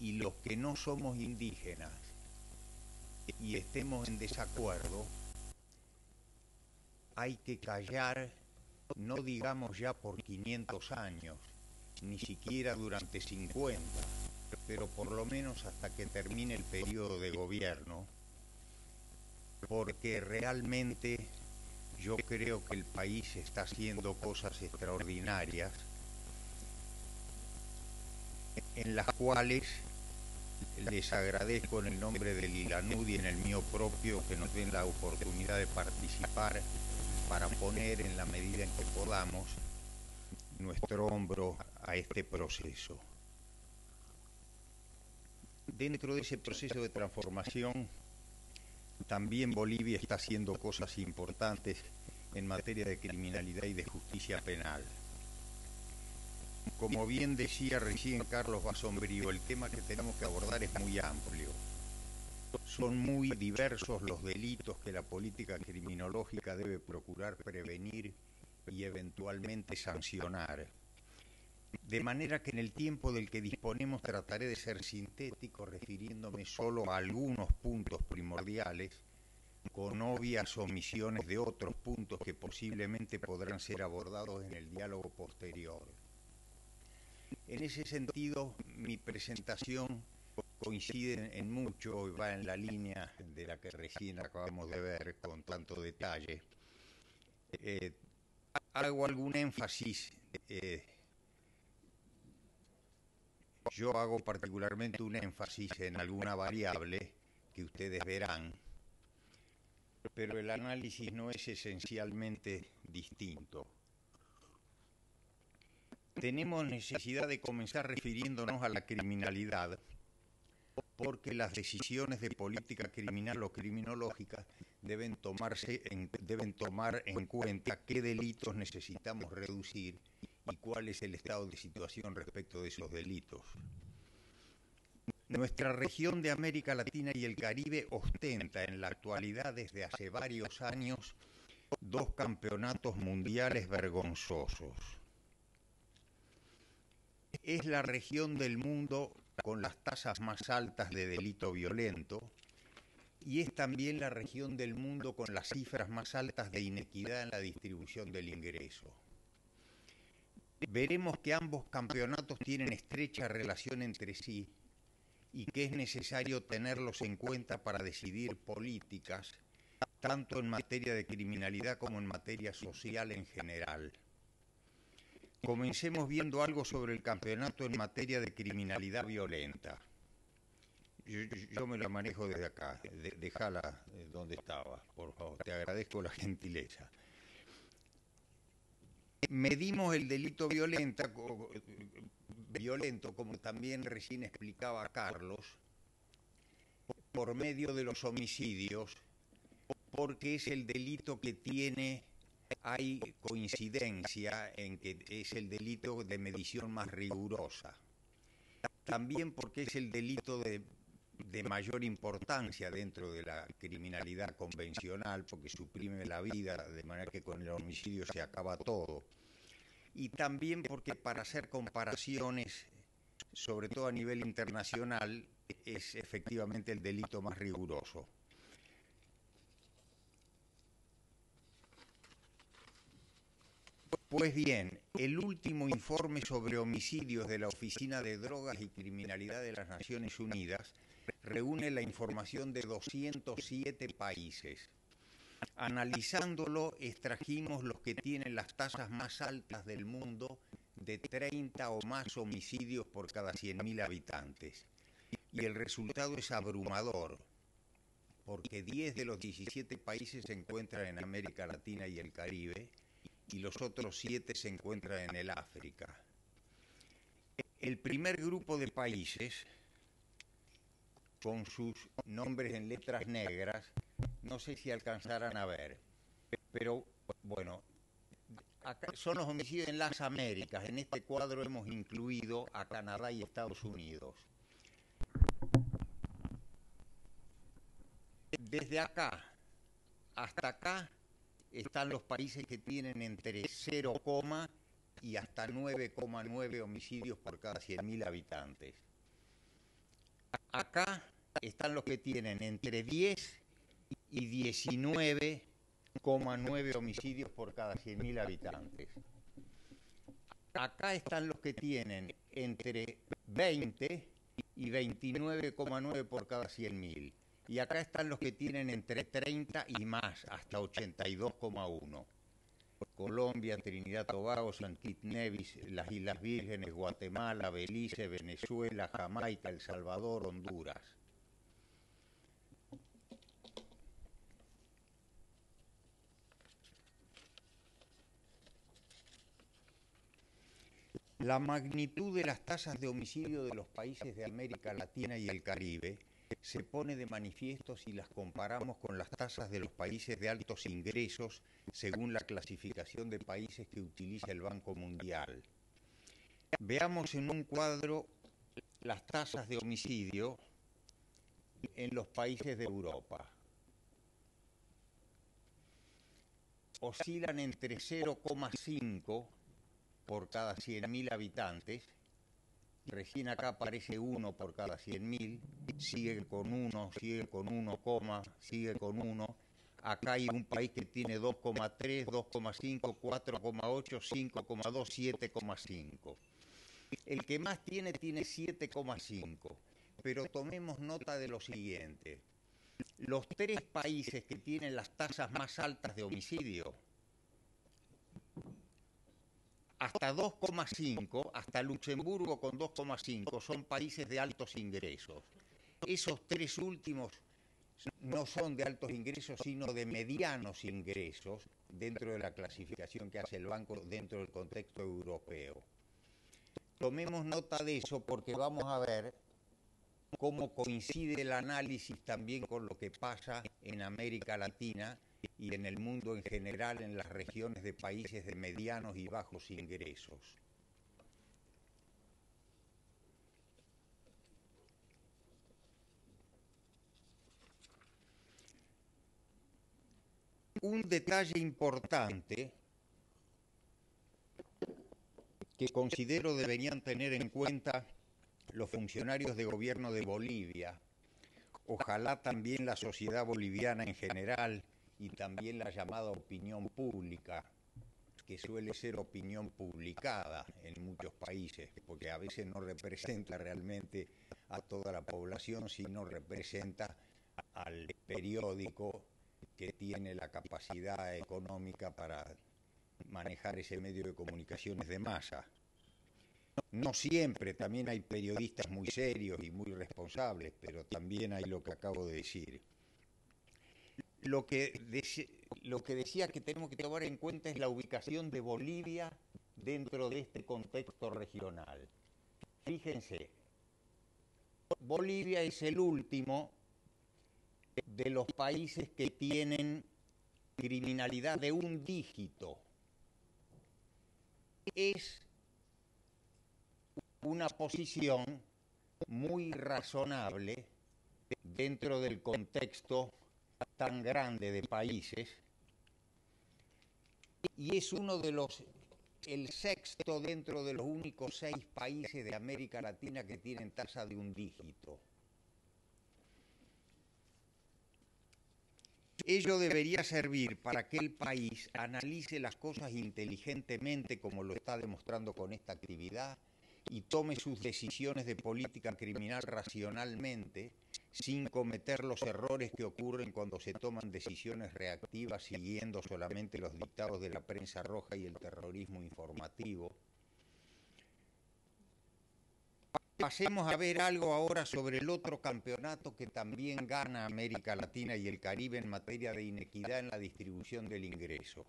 Y los que no somos indígenas y estemos en desacuerdo, hay que callar, no digamos ya por 500 años, ni siquiera durante 50, pero por lo menos hasta que termine el periodo de gobierno, porque realmente yo creo que el país está haciendo cosas extraordinarias, en las cuales les agradezco en el nombre del ILANUD y en el mío propio que nos den la oportunidad de participar para poner en la medida en que podamos nuestro hombro a este proceso. Dentro de ese proceso de transformación, también Bolivia está haciendo cosas importantes en materia de criminalidad y de justicia penal. Como bien decía recién Carlos Basombrío, el tema que tenemos que abordar es muy amplio. Son muy diversos los delitos que la política criminológica debe procurar prevenir y eventualmente sancionar. De manera que en el tiempo del que disponemos trataré de ser sintético, refiriéndome solo a algunos puntos primordiales, con obvias omisiones de otros puntos que posiblemente podrán ser abordados en el diálogo posterior. En ese sentido, mi presentación coincide en mucho y va en la línea de la que recién acabamos de ver con tanto detalle. Hago algún énfasis. Yo hago particularmente un énfasis en alguna variable que ustedes verán, pero el análisis no es esencialmente distinto. Tenemos necesidad de comenzar refiriéndonos a la criminalidad, porque las decisiones de política criminal o criminológica deben tomar en cuenta qué delitos necesitamos reducir y cuál es el estado de situación respecto de esos delitos. Nuestra región de América Latina y el Caribe ostenta en la actualidad desde hace varios años 2 campeonatos mundiales vergonzosos. Es la región del mundo con las tasas más altas de delito violento y es también la región del mundo con las cifras más altas de inequidad en la distribución del ingreso. Veremos que ambos campeonatos tienen estrecha relación entre sí y que es necesario tenerlos en cuenta para decidir políticas, tanto en materia de criminalidad como en materia social en general. Comencemos viendo algo sobre el campeonato en materia de criminalidad violenta. Yo me la manejo desde acá, déjala donde estaba, por favor, te agradezco la gentileza. Medimos el delito violento, como también recién explicaba Carlos, por medio de los homicidios, porque es el delito que hay coincidencia en que es el delito de medición más rigurosa. También porque es el delito de mayor importancia dentro de la criminalidad convencional, porque suprime la vida, de manera que con el homicidio se acaba todo. Y también porque para hacer comparaciones, sobre todo a nivel internacional, es efectivamente el delito más riguroso. Pues bien, el último informe sobre homicidios de la Oficina de Drogas y Criminalidad de las Naciones Unidas reúne la información de 207 países. Analizándolo, extrajimos los que tienen las tasas más altas del mundo de 30 o más homicidios por cada 100.000 habitantes. Y el resultado es abrumador, porque 10 de los 17 países se encuentran en América Latina y el Caribe, y los otros 7 se encuentran en el África. El primer grupo de países, con sus nombres en letras negras, no sé si alcanzarán a ver, pero bueno, acá son los homicidios en las Américas. En este cuadro hemos incluido a Canadá y Estados Unidos. Desde acá hasta acá están los países que tienen entre 0, y hasta 9,9 homicidios por cada 100.000 habitantes. Acá están los que tienen entre 10 y 19,9 homicidios por cada 100.000 habitantes. Acá están los que tienen entre 20 y 29,9 por cada 100.000. Y acá están los que tienen entre 30 y más, hasta 82,1. Colombia, Trinidad, Tobago, San Kitts Nevis, las Islas Vírgenes, Guatemala, Belice, Venezuela, Jamaica, El Salvador, Honduras. La magnitud de las tasas de homicidio de los países de América Latina y el Caribe se pone de manifiesto si las comparamos con las tasas de los países de altos ingresos según la clasificación de países que utiliza el Banco Mundial. Veamos en un cuadro las tasas de homicidio en los países de Europa. Oscilan entre 0,5 por cada 100.000 habitantes. Recién acá aparece 1 por cada 100.000, sigue con 1, sigue con 1, sigue con 1. Acá hay un país que tiene 2,3, 2,5, 4,8, 5,2, 7,5. El que más tiene 7,5. Pero tomemos nota de lo siguiente. Los 3 países que tienen las tasas más altas de homicidio, hasta 2,5, hasta Luxemburgo con 2,5, son países de altos ingresos. Esos 3 últimos no son de altos ingresos, sino de medianos ingresos dentro de la clasificación que hace el banco dentro del contexto europeo. Tomemos nota de eso porque vamos a ver cómo coincide el análisis también con lo que pasa en América Latina y en el mundo en general en las regiones de países de medianos y bajos ingresos. Un detalle importante que considero deberían tener en cuenta los funcionarios de gobierno de Bolivia, ojalá también la sociedad boliviana en general y también la llamada opinión pública, que suele ser opinión publicada en muchos países, porque a veces no representa realmente a toda la población, sino representa al periódico que tiene la capacidad económica para manejar ese medio de comunicaciones de masa. No siempre, también hay periodistas muy serios y muy responsables, pero también hay lo que acabo de decir. Lo que decía que tenemos que tomar en cuenta es la ubicación de Bolivia dentro de este contexto regional. Fíjense, Bolivia es el último de los países que tienen criminalidad de un dígito. Es una posición muy razonable dentro del contexto tan grande de países y es el sexto dentro de los únicos 6 países de América Latina que tienen tasa de un dígito. Ello debería servir para que el país analice las cosas inteligentemente, como lo está demostrando con esta actividad, y tome sus decisiones de política criminal racionalmente, sin cometer los errores que ocurren cuando se toman decisiones reactivas siguiendo solamente los dictados de la prensa roja y el terrorismo informativo. Pasemos a ver algo ahora sobre el otro campeonato que también gana América Latina y el Caribe en materia de inequidad en la distribución del ingreso.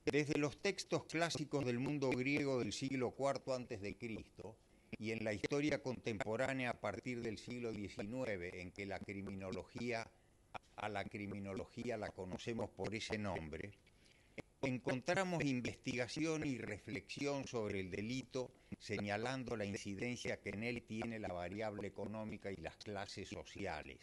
Desde los textos clásicos del mundo griego del siglo IV a.C. y en la historia contemporánea a partir del siglo XIX, en que a la criminología la conocemos por ese nombre, encontramos investigación y reflexión sobre el delito, señalando la incidencia que en él tiene la variable económica y las clases sociales.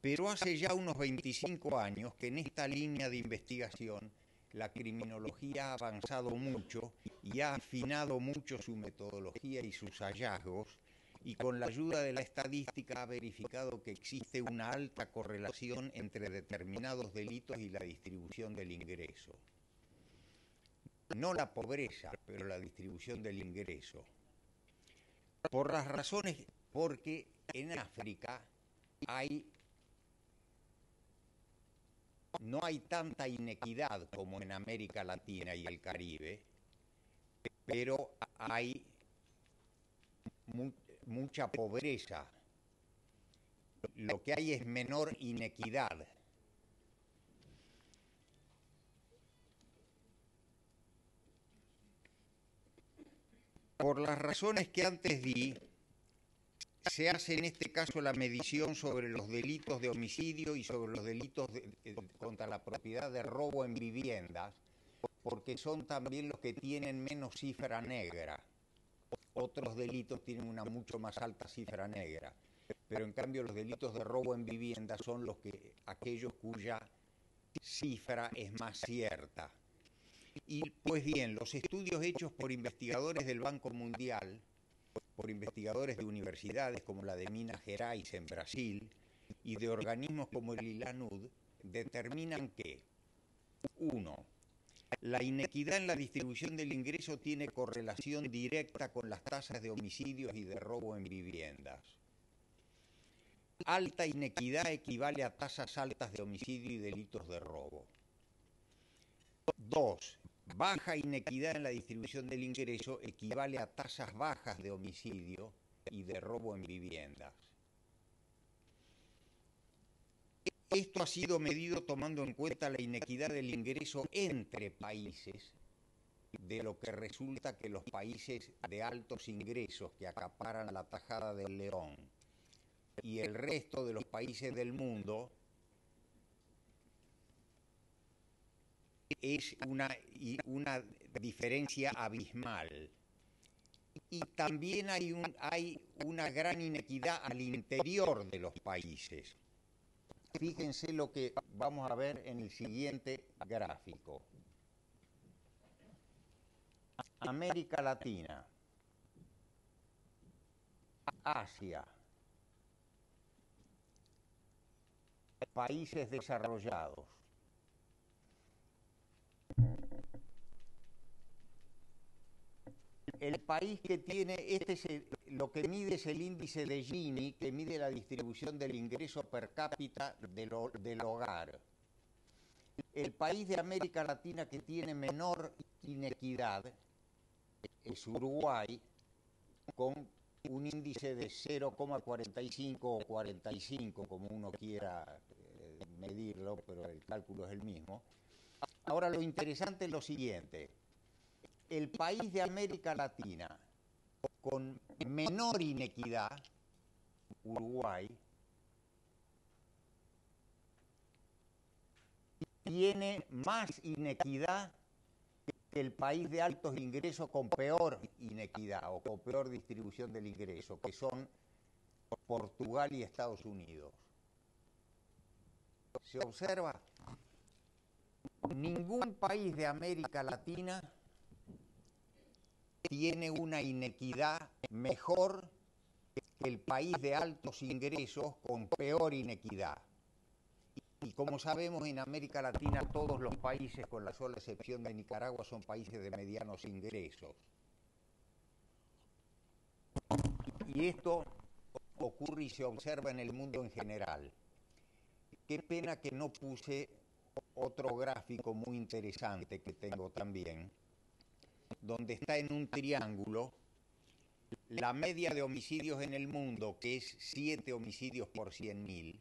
Pero hace ya unos 25 años que en esta línea de investigación la criminología ha avanzado mucho y ha afinado mucho su metodología y sus hallazgos, y con la ayuda de la estadística ha verificado que existe una alta correlación entre determinados delitos y la distribución del ingreso. No la pobreza, pero la distribución del ingreso. Por las razones, porque en África no hay tanta inequidad como en América Latina y el Caribe, pero hay mucha pobreza. Lo que hay es menor inequidad. Por las razones que antes di, se hace en este caso la medición sobre los delitos de homicidio y sobre los delitos contra la propiedad de robo en viviendas, porque son también los que tienen menos cifra negra. Otros delitos tienen una mucho más alta cifra negra, pero en cambio los delitos de robo en vivienda son aquellos cuya cifra es más cierta. Y pues bien, los estudios hechos por investigadores del Banco Mundial, por investigadores de universidades como la de Minas Gerais en Brasil y de organismos como el ILANUD, determinan que, 1. La inequidad en la distribución del ingreso tiene correlación directa con las tasas de homicidios y de robo en viviendas. Alta inequidad equivale a tasas altas de homicidio y delitos de robo. 2. Baja inequidad en la distribución del ingreso equivale a tasas bajas de homicidio y de robo en viviendas. Esto ha sido medido tomando en cuenta la inequidad del ingreso entre países, de lo que resulta que los países de altos ingresos que acaparan la tajada del león y el resto de los países del mundo es una diferencia abismal. Y también hay una gran inequidad al interior de los países. Fíjense lo que vamos a ver en el siguiente gráfico. América Latina, Asia, países desarrollados. El país que tiene, lo que mide es el índice de Gini, que mide la distribución del ingreso per cápita del hogar. El país de América Latina que tiene menor inequidad es Uruguay, con un índice de 0,45 o 45, como uno quiera medirlo, pero el cálculo es el mismo. Ahora, lo interesante es lo siguiente. El país de América Latina con menor inequidad, Uruguay, tiene más inequidad que el país de altos ingresos con peor inequidad o con peor distribución del ingreso, que son Portugal y Estados Unidos. Se observa, ningún país de América Latina tiene una inequidad mejor que el país de altos ingresos con peor inequidad. Y como sabemos, en América Latina todos los países, con la sola excepción de Nicaragua, son países de medianos ingresos. Y esto ocurre y se observa en el mundo en general. Qué pena que no puse otro gráfico muy interesante que tengo también, donde está en un triángulo la media de homicidios en el mundo, que es 7 homicidios por 100.000,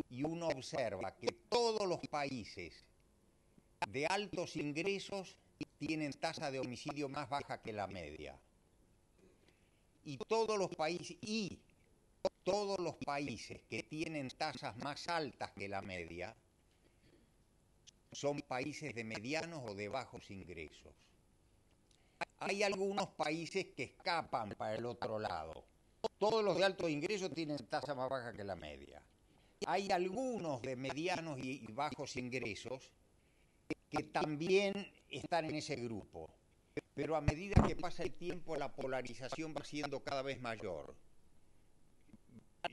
y uno observa que todos los países de altos ingresos tienen tasa de homicidio más baja que la media. Y todos los países que tienen tasas más altas que la media son países de medianos o de bajos ingresos. Hay algunos países que escapan para el otro lado. Todos los de altos ingresos tienen tasa más baja que la media. Hay algunos de medianos y bajos ingresos que también están en ese grupo. Pero a medida que pasa el tiempo, la polarización va siendo cada vez mayor.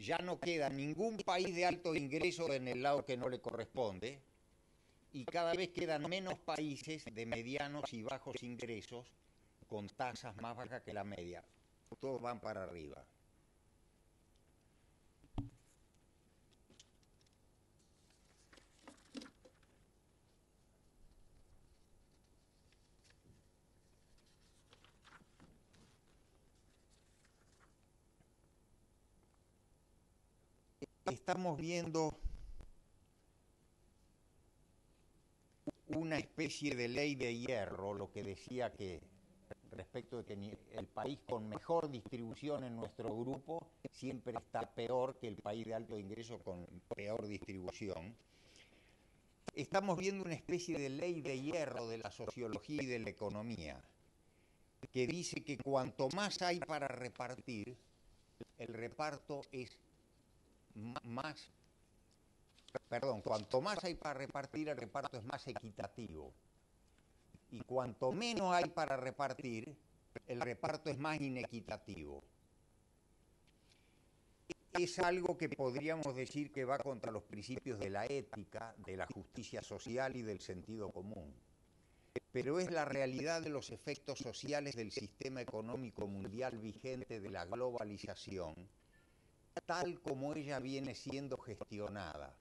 Ya no queda ningún país de alto ingreso en el lado que no le corresponde, y cada vez quedan menos países de medianos y bajos ingresos con tasas más bajas que la media. Todos van para arriba. Estamos viendo una especie de ley de hierro, lo que decía que respecto de que el país con mejor distribución en nuestro grupo siempre está peor que el país de alto ingreso con peor distribución. Estamos viendo una especie de ley de hierro de la sociología y de la economía, que dice que cuanto más hay para repartir, el reparto es cuanto más hay para repartir, el reparto es más equitativo. y cuanto menos hay para repartir, el reparto es más inequitativo. Es algo que podríamos decir que va contra los principios de la ética, de la justicia social y del sentido común. Pero es la realidad de los efectos sociales del sistema económico mundial vigente de la globalización, tal como ella viene siendo gestionada.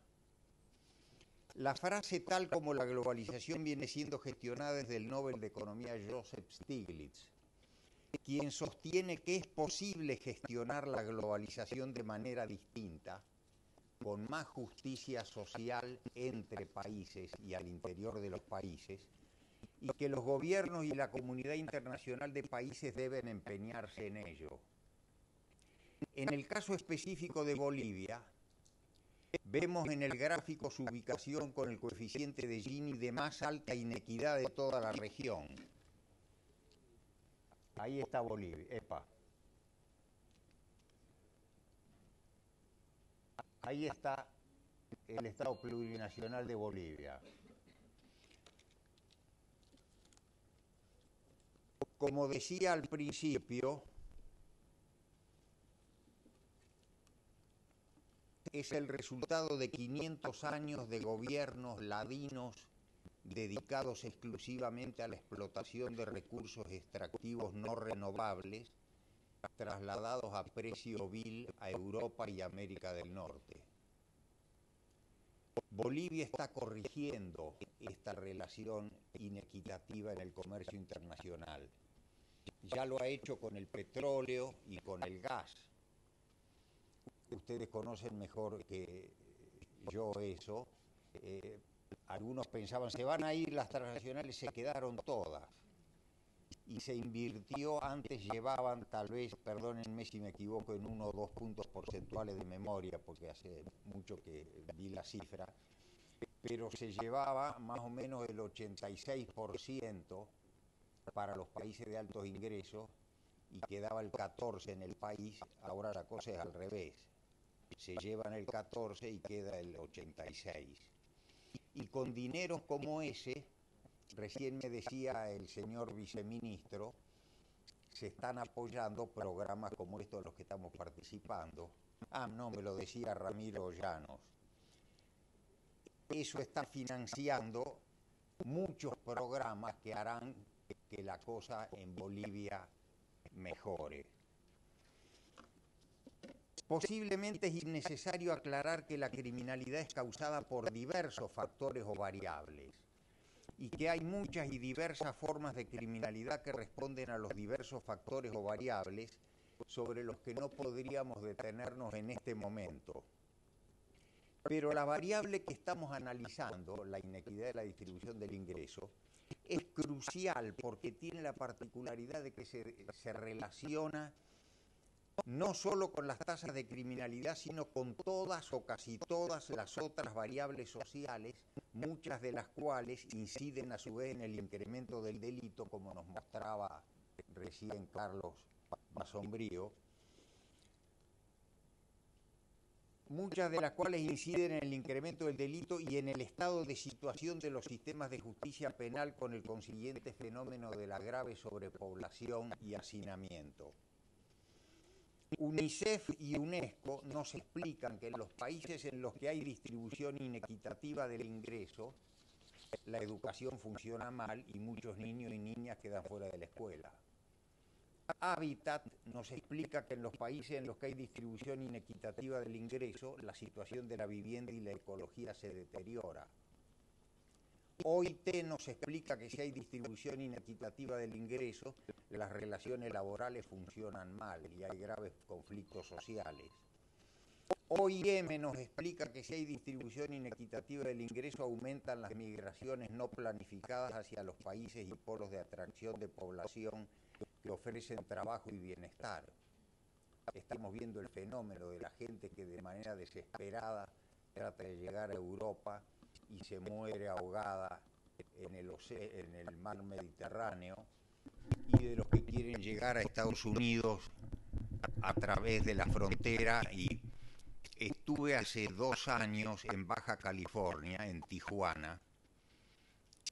La frase tal como la globalización viene siendo gestionada es del Nobel de Economía Joseph Stiglitz, quien sostiene que es posible gestionar la globalización de manera distinta, con más justicia social entre países y al interior de los países, y que los gobiernos y la comunidad internacional de países deben empeñarse en ello. En el caso específico de Bolivia, vemos en el gráfico su ubicación con el coeficiente de Gini de más alta inequidad de toda la región. Ahí está Bolivia, epa. Ahí está el Estado Plurinacional de Bolivia. Como decía al principio, es el resultado de 500 años de gobiernos ladinos dedicados exclusivamente a la explotación de recursos extractivos no renovables, trasladados a precio vil a Europa y América del Norte. Bolivia está corrigiendo esta relación inequitativa en el comercio internacional. Ya lo ha hecho con el petróleo y con el gas. Ustedes conocen mejor que yo eso. Algunos pensaban, se van a ir las transnacionales, se quedaron todas. Y se invirtió, antes llevaban tal vez, perdónenme si me equivoco, en 1 o 2 puntos porcentuales de memoria, porque hace mucho que vi la cifra, pero se llevaba más o menos el 86% para los países de altos ingresos y quedaba el 14% en el país. Ahora la cosa es al revés. Se llevan el 14 y queda el 86. Y con dineros como ese, recién me decía el señor viceministro, se están apoyando programas como estos de los que estamos participando. Ah, no, me lo decía Ramiro Llanos. Eso está financiando muchos programas que harán que la cosa en Bolivia mejore. Posiblemente es innecesario aclarar que la criminalidad es causada por diversos factores o variables y que hay muchas y diversas formas de criminalidad que responden a los diversos factores o variables sobre los que no podríamos detenernos en este momento. Pero la variable que estamos analizando, la inequidad de la distribución del ingreso, es crucial porque tiene la particularidad de que se relaciona no solo con las tasas de criminalidad, sino con todas o casi todas las otras variables sociales, muchas de las cuales inciden a su vez en el incremento del delito, como nos mostraba recién Carlos Masombrío, muchas de las cuales inciden en el incremento del delito y en el estado de situación de los sistemas de justicia penal con el consiguiente fenómeno de la grave sobrepoblación y hacinamiento. UNICEF y UNESCO nos explican que en los países en los que hay distribución inequitativa del ingreso, la educación funciona mal y muchos niños y niñas quedan fuera de la escuela. Habitat nos explica que en los países en los que hay distribución inequitativa del ingreso, la situación de la vivienda y la ecología se deteriora. OIT nos explica que si hay distribución inequitativa del ingreso, las relaciones laborales funcionan mal y hay graves conflictos sociales. OIM nos explica que si hay distribución inequitativa del ingreso, aumentan las migraciones no planificadas hacia los países y polos de atracción de población que ofrecen trabajo y bienestar. Estamos viendo el fenómeno de la gente que de manera desesperada trata de llegar a Europa y se muere ahogada en el mar Mediterráneo, y de los que quieren llegar a Estados Unidos a través de la frontera. Y estuve hace 2 años en Baja California, en Tijuana,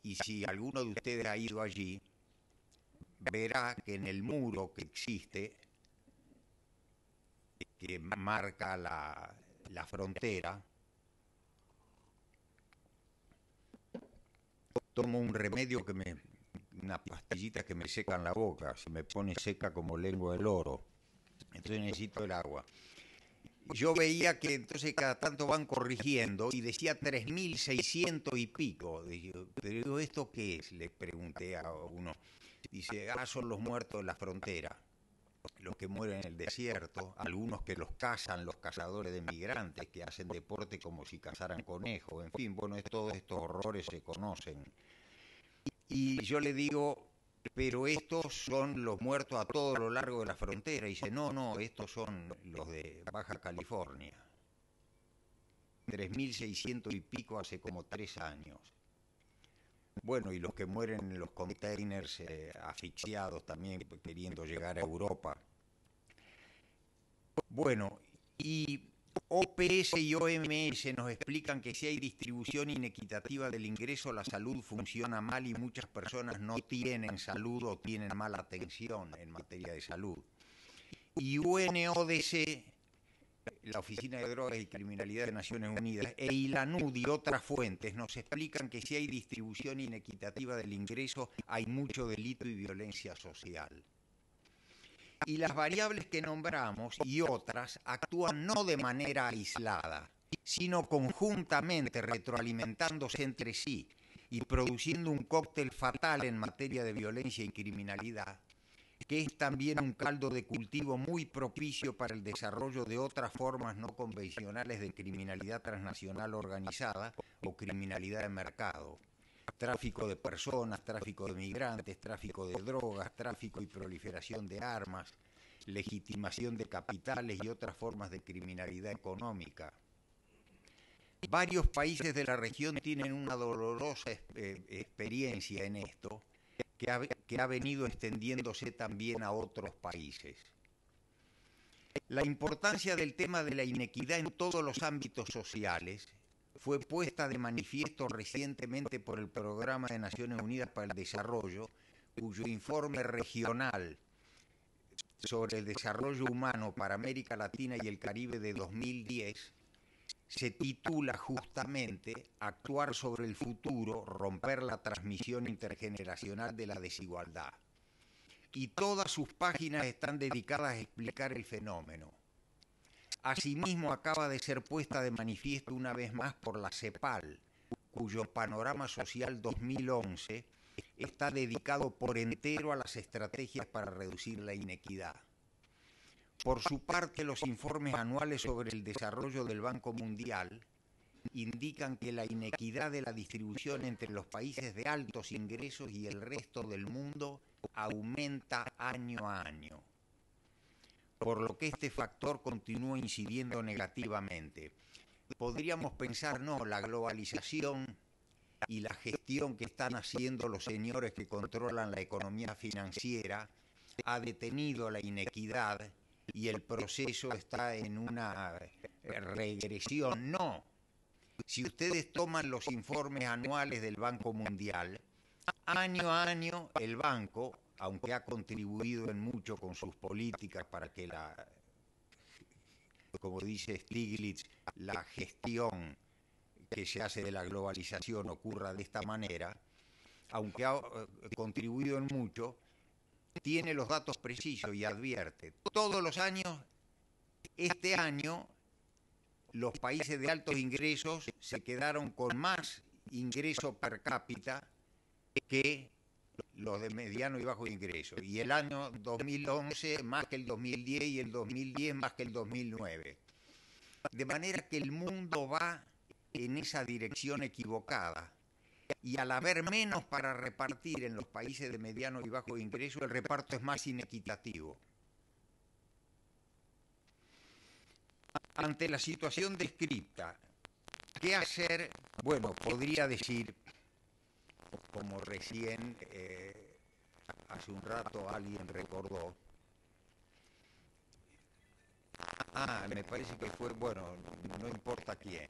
y si alguno de ustedes ha ido allí, verá que en el muro que existe, que marca la frontera, tomo un remedio una pastillita que me seca en la boca, se me pone seca como lengua de loro, entonces necesito el agua. Yo veía que entonces cada tanto van corrigiendo y decía 3.600 y pico. Pero ¿esto qué es? Le pregunté a uno. Dice, son los muertos de la frontera, los que mueren en el desierto, algunos que los cazan, los cazadores de migrantes, que hacen deporte como si cazaran conejos, en fin, bueno, todos estos horrores se conocen. Y yo le digo, pero estos son los muertos a todo lo largo de la frontera. Y dice, no, estos son los de Baja California. 3.600 y pico hace como 3 años. Bueno, y los que mueren en los containers asfixiados también, queriendo llegar a Europa. Bueno, y OPS y OMS nos explican que si hay distribución inequitativa del ingreso, la salud funciona mal y muchas personas no tienen salud o tienen mala atención en materia de salud. Y UNODC, la Oficina de Drogas y Criminalidad de Naciones Unidas, e ILANUD y otras fuentes nos explican que si hay distribución inequitativa del ingreso, hay mucho delito y violencia social. Y las variables que nombramos y otras actúan no de manera aislada, sino conjuntamente retroalimentándose entre sí y produciendo un cóctel fatal en materia de violencia y criminalidad, que es también un caldo de cultivo muy propicio para el desarrollo de otras formas no convencionales de criminalidad transnacional organizada o criminalidad de mercado. Tráfico de personas, tráfico de migrantes, tráfico de drogas, tráfico y proliferación de armas, legitimación de capitales y otras formas de criminalidad económica. Varios países de la región tienen una dolorosa experiencia en esto, que ha venido extendiéndose también a otros países. La importancia del tema de la inequidad en todos los ámbitos sociales fue puesta de manifiesto recientemente por el Programa de Naciones Unidas para el Desarrollo, cuyo informe regional sobre el desarrollo humano para América Latina y el Caribe de 2010 se titula justamente Actuar sobre el futuro, romper la transmisión intergeneracional de la desigualdad. Y todas sus páginas están dedicadas a explicar el fenómeno. Asimismo, acaba de ser puesta de manifiesto una vez más por la CEPAL, cuyo Panorama Social 2011 está dedicado por entero a las estrategias para reducir la inequidad. Por su parte, los informes anuales sobre el desarrollo del Banco Mundial indican que la inequidad de la distribución entre los países de altos ingresos y el resto del mundo aumenta año a año, por lo que este factor continúa incidiendo negativamente. Podríamos pensar, no, la globalización y la gestión que están haciendo los señores que controlan la economía financiera ha detenido la inequidad y el proceso está en una regresión. No. Si ustedes toman los informes anuales del Banco Mundial, año a año el banco, aunque ha contribuido en mucho con sus políticas para que como dice Stiglitz, la gestión que se hace de la globalización ocurra de esta manera, aunque ha contribuido en mucho, tiene los datos precisos y advierte, todos los años, este año, los países de altos ingresos se quedaron con más ingreso per cápita que los de mediano y bajo ingreso. Y el año 2011 más que el 2010 y el 2010 más que el 2009. De manera que el mundo va en esa dirección equivocada. Y al haber menos para repartir en los países de mediano y bajo ingreso, el reparto es más inequitativo. Ante la situación descrita, ¿qué hacer? Bueno, podría decir, como recién hace un rato alguien recordó, me parece que fue, bueno, no importa quién,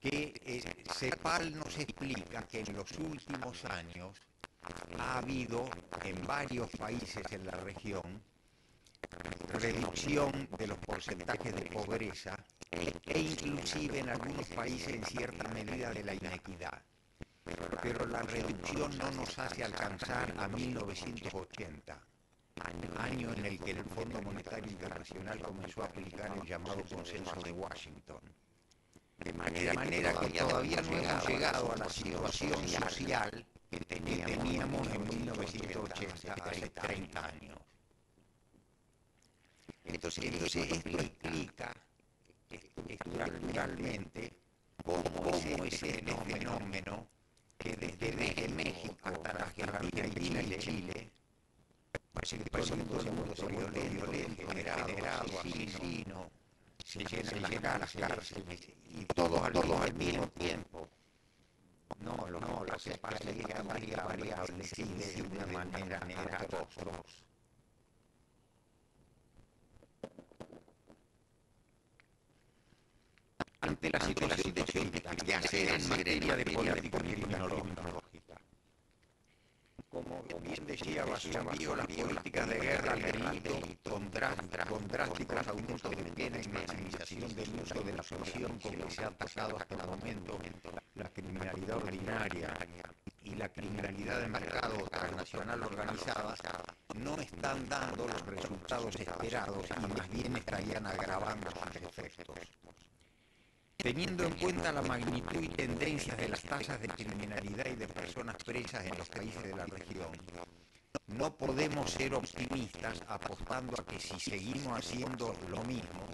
que CEPAL nos explica que en los últimos años ha habido en varios países en la región reducción de los porcentajes de pobreza e inclusive en algunos países en cierta medida de la inequidad. Pero la reducción no nos hace alcanzar a 1980, año en el que el Fondo Monetario Internacional comenzó a aplicar el llamado Consenso de Washington. De manera que todavía no hemos llegado a la situación social que teníamos en 1980, hace 30 años. Entonces esto explica estructuralmente cómo ese fenómeno que desde México hasta la Argentina y Chile parece que todo el mundo se violento, degenerado, asesino, se llenan las cárceles y todos al mismo tiempo. No, la separación variable sigue de una manera atroz. Ante la situación que hacer en materia de política criminológica. Como bien decía Basombío, las políticas de guerra al delito con drásticos aumentos de pena y maximización del uso de la prisión con que se ha atacado hasta el momento la criminalidad ordinaria y la criminalidad de mercado transnacional organizada no están dando los resultados esperados y más bien estarían agravando sus efectos. Teniendo en cuenta la magnitud y tendencias de las tasas de criminalidad y de personas presas en los países de la región, no podemos ser optimistas apostando a que si seguimos haciendo lo mismo,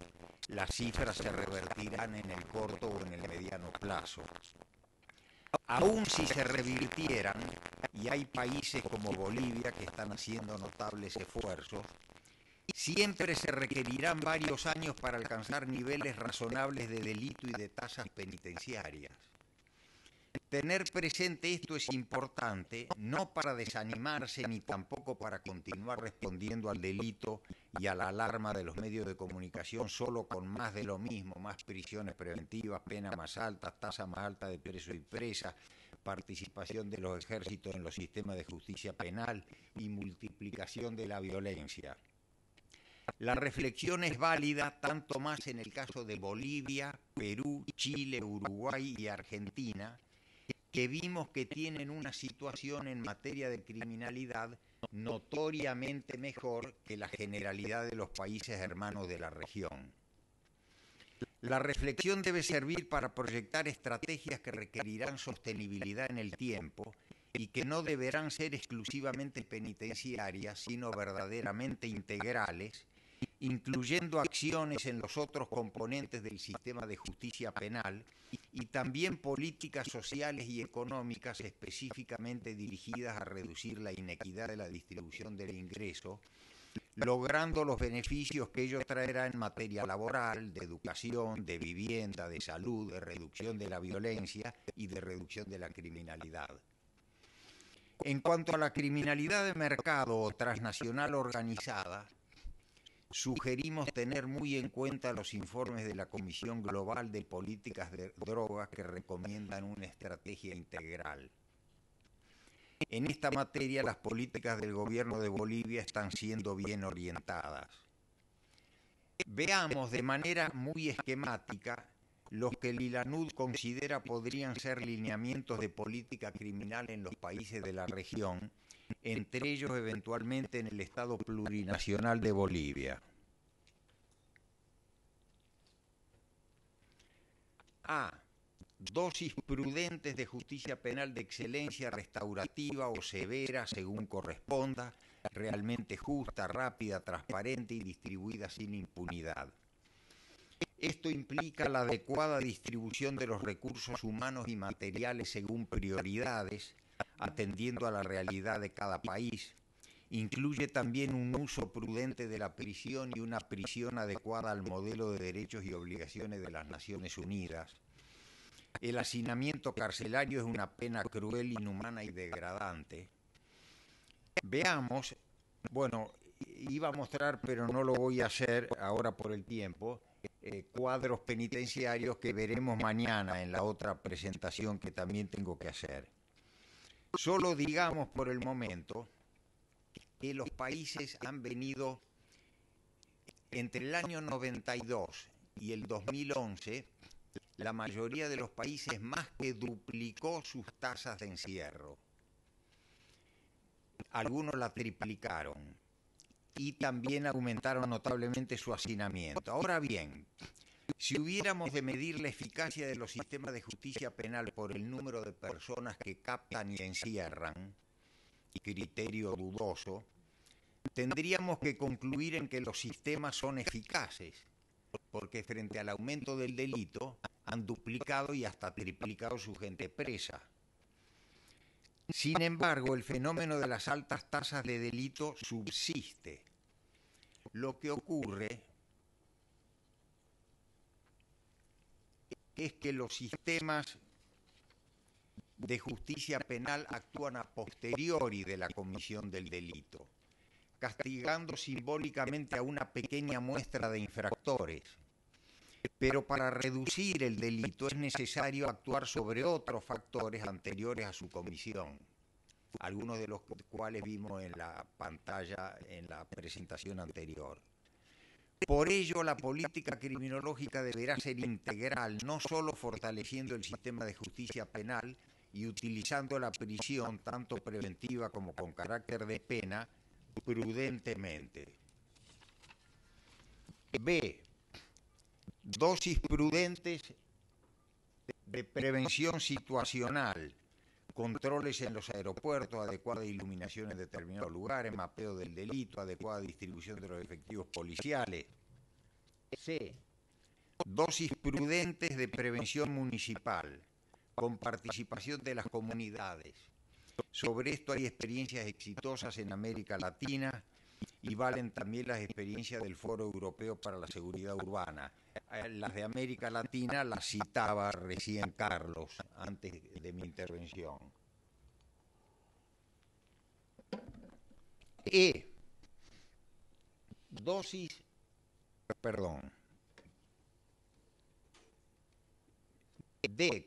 las cifras se revertirán en el corto o en el mediano plazo. Aún si se revirtieran, y hay países como Bolivia que están haciendo notables esfuerzos, siempre se requerirán varios años para alcanzar niveles razonables de delito y de tasas penitenciarias. Tener presente esto es importante, no para desanimarse ni tampoco para continuar respondiendo al delito y a la alarma de los medios de comunicación solo con más de lo mismo, más prisiones preventivas, penas más altas, tasa más alta de preso y presa, participación de los ejércitos en los sistemas de justicia penal y multiplicación de la violencia. La reflexión es válida tanto más en el caso de Bolivia, Perú, Chile, Uruguay y Argentina, que vimos que tienen una situación en materia de criminalidad notoriamente mejor que la generalidad de los países hermanos de la región. La reflexión debe servir para proyectar estrategias que requerirán sostenibilidad en el tiempo y que no deberán ser exclusivamente penitenciarias, sino verdaderamente integrales, incluyendo acciones en los otros componentes del sistema de justicia penal y también políticas sociales y económicas específicamente dirigidas a reducir la inequidad de la distribución del ingreso, logrando los beneficios que ello traerá en materia laboral, de educación, de vivienda, de salud, de reducción de la violencia y de reducción de la criminalidad. En cuanto a la criminalidad de mercado o transnacional organizada, sugerimos tener muy en cuenta los informes de la Comisión Global de Políticas de Drogas que recomiendan una estrategia integral. En esta materia, las políticas del gobierno de Bolivia están siendo bien orientadas. Veamos de manera muy esquemática los que el ILANUD considera podrían ser lineamientos de política criminal en los países de la región, entre ellos eventualmente en el Estado plurinacional de Bolivia. A. Dosis prudentes de justicia penal de excelencia restaurativa o severa según corresponda, realmente justa, rápida, transparente y distribuida sin impunidad. Esto implica la adecuada distribución de los recursos humanos y materiales según prioridades, atendiendo a la realidad de cada país. Incluye también un uso prudente de la prisión y una prisión adecuada al modelo de derechos y obligaciones de las Naciones Unidas. El hacinamiento carcelario es una pena cruel, inhumana y degradante. Veamos, bueno, iba a mostrar, pero no lo voy a hacer ahora por el tiempo, cuadros penitenciarios que veremos mañana en la otra presentación que también tengo que hacer. Solo digamos por el momento que los países han venido entre el año 92 y el 2011, la mayoría de los países más que duplicó sus tasas de encierro. Algunos la triplicaron y también aumentaron notablemente su hacinamiento. Ahora bien, si hubiéramos de medir la eficacia de los sistemas de justicia penal por el número de personas que captan y encierran, criterio dudoso, tendríamos que concluir en que los sistemas son eficaces, porque frente al aumento del delito han duplicado y hasta triplicado su gente presa. Sin embargo, el fenómeno de las altas tasas de delito subsiste. Lo que ocurre es que los sistemas de justicia penal actúan a posteriori de la comisión del delito, castigando simbólicamente a una pequeña muestra de infractores. Pero para reducir el delito es necesario actuar sobre otros factores anteriores a su comisión, algunos de los cuales vimos en la pantalla en la presentación anterior. Por ello, la política criminológica deberá ser integral, no solo fortaleciendo el sistema de justicia penal y utilizando la prisión, tanto preventiva como con carácter de pena, prudentemente. B. Dosis prudentes de prevención situacional, controles en los aeropuertos, adecuada iluminación en determinados lugares, mapeo del delito, adecuada distribución de los efectivos policiales. C. Dosis prudentes de prevención municipal, con participación de las comunidades. Sobre esto hay experiencias exitosas en América Latina y valen también las experiencias del Foro Europeo para la Seguridad Urbana. Las de América Latina las citaba recién Carlos, antes de mi intervención. D.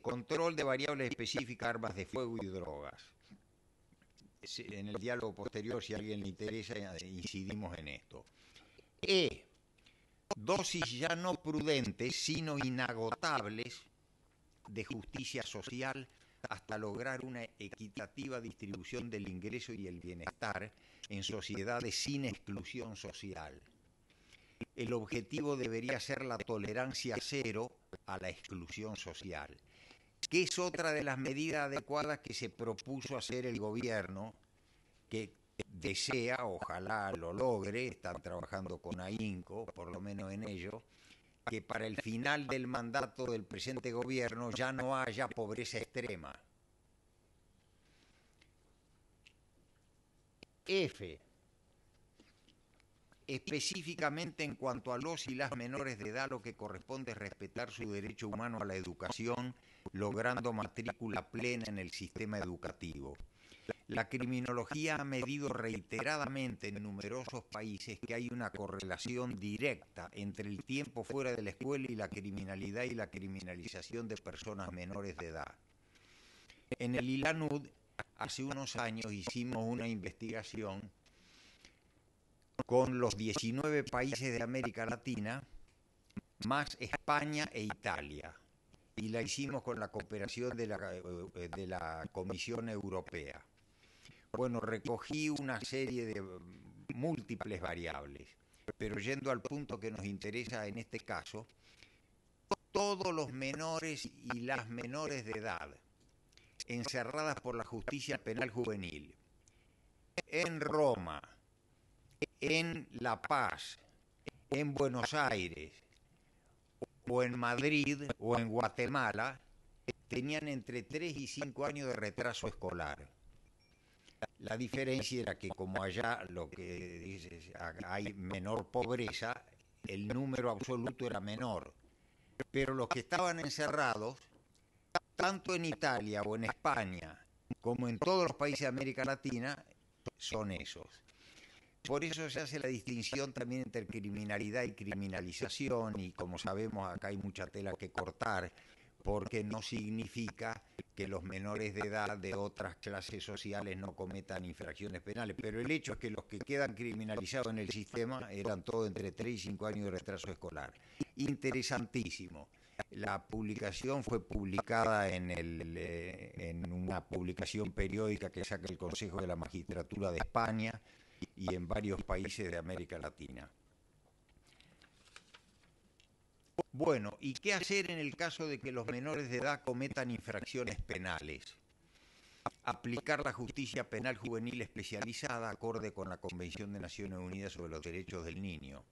Control de variables específicas, armas de fuego y drogas. En el diálogo posterior, si a alguien le interesa, incidimos en esto. Dosis ya no prudentes, sino inagotables de justicia social hasta lograr una equitativa distribución del ingreso y el bienestar en sociedades sin exclusión social. El objetivo debería ser la tolerancia cero a la exclusión social, que es otra de las medidas adecuadas que se propuso hacer el gobierno, que desea, ojalá lo logre, están trabajando con AINCO, por lo menos en ello, que para el final del mandato del presente gobierno ya no haya pobreza extrema. F. Específicamente en cuanto a los y las menores de edad, lo que corresponde es respetar su derecho humano a la educación, logrando matrícula plena en el sistema educativo. La criminología ha medido reiteradamente en numerosos países que hay una correlación directa entre el tiempo fuera de la escuela y la criminalidad y la criminalización de personas menores de edad. En el ILANUD, hace unos años hicimos una investigación con los 19 países de América Latina, más España e Italia, y la hicimos con la cooperación de la Comisión Europea. Bueno, recogí una serie de múltiples variables, pero yendo al punto que nos interesa en este caso, todos los menores y las menores de edad encerradas por la justicia penal juvenil en Roma, en La Paz, en Buenos Aires, o en Madrid, o en Guatemala, tenían entre 3 y 5 años de retraso escolar. La diferencia era que como allá lo que dices, hay menor pobreza, el número absoluto era menor. Pero los que estaban encerrados, tanto en Italia o en España, como en todos los países de América Latina, son esos. Por eso se hace la distinción también entre criminalidad y criminalización, y como sabemos acá hay mucha tela que cortar, porque no significa que los menores de edad de otras clases sociales no cometan infracciones penales, pero el hecho es que los que quedan criminalizados en el sistema eran todos entre 3 y 5 años de retraso escolar. Interesantísimo. La publicación fue publicada en una publicación periódica que saca el Consejo de la Magistratura de España y en varios países de América Latina. Bueno, ¿y qué hacer en el caso de que los menores de edad cometan infracciones penales? Aplicar la justicia penal juvenil especializada acorde con la Convención de Naciones Unidas sobre los Derechos del Niño.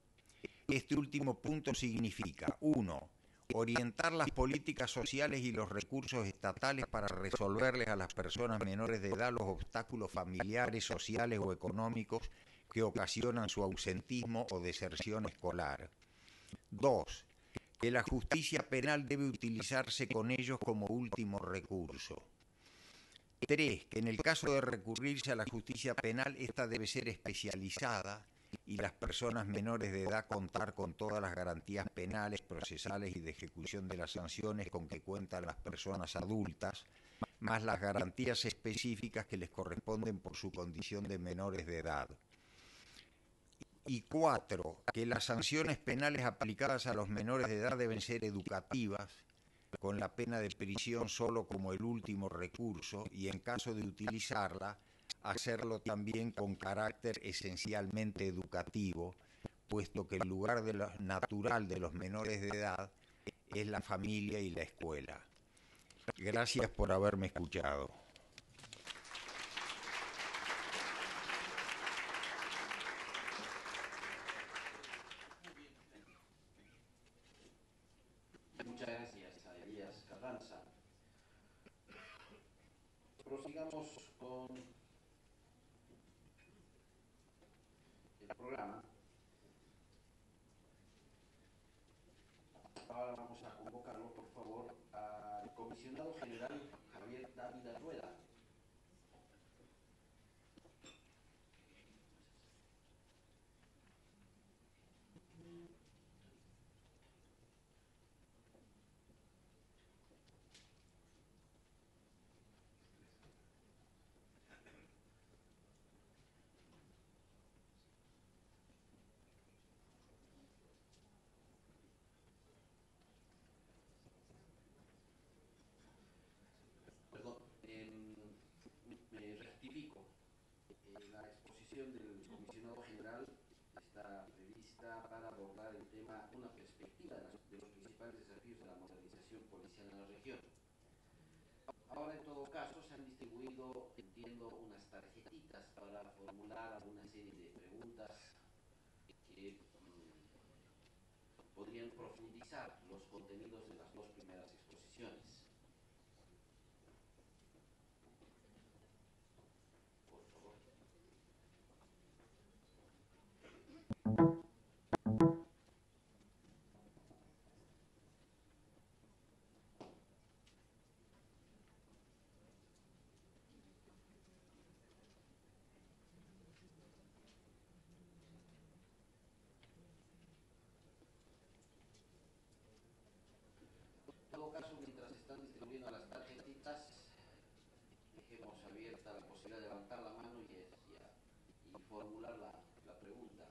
Este último punto significa, 1, orientar las políticas sociales y los recursos estatales para resolverles a las personas menores de edad los obstáculos familiares, sociales o económicos que ocasionan su ausentismo o deserción escolar. 2, que la justicia penal debe utilizarse con ellos como último recurso. 3, que en el caso de recurrirse a la justicia penal, esta debe ser especializada y las personas menores de edad contar con todas las garantías penales, procesales y de ejecución de las sanciones con que cuentan las personas adultas, más las garantías específicas que les corresponden por su condición de menores de edad. Y 4, que las sanciones penales aplicadas a los menores de edad deben ser educativas, con la pena de prisión solo como el último recurso, y en caso de utilizarla, hacerlo también con carácter esencialmente educativo, puesto que el lugar natural de los menores de edad es la familia y la escuela. Gracias por haberme escuchado. Muchas gracias a Elías Carranza. Prosigamos con el programa. Ahora vamos a convocarlo, por favor, al comisionado general Javier Dávila Rueda. Perdón, me rectifico. La exposición del comisionado general está prevista para abordar el tema, una perspectiva de los principales desafíos de la modernización policial en la región. Ahora, en todo caso, se han distribuido, entiendo, unas tarjetitas para formular alguna serie de preguntas que podrían profundizar los contenidos de las dos primeras exposiciones. Por favor. En todo caso, mientras están distribuyendo las tarjetitas, dejemos abierta la posibilidad de levantar la mano y formular la pregunta.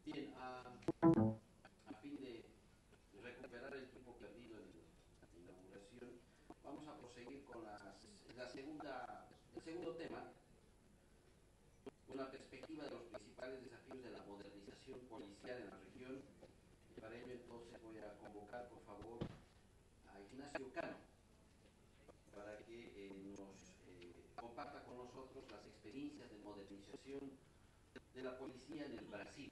Bien, a fin de recuperar el tiempo perdido en la inauguración, vamos a proseguir con el segundo tema, una perspectiva de los principales desafíos de la modernización policial en la región. Y para ello, entonces, voy a convocar, por favor, a Ignacio Cano para que nos comparta con nosotros las experiencias de modernización de la policía en el Brasil.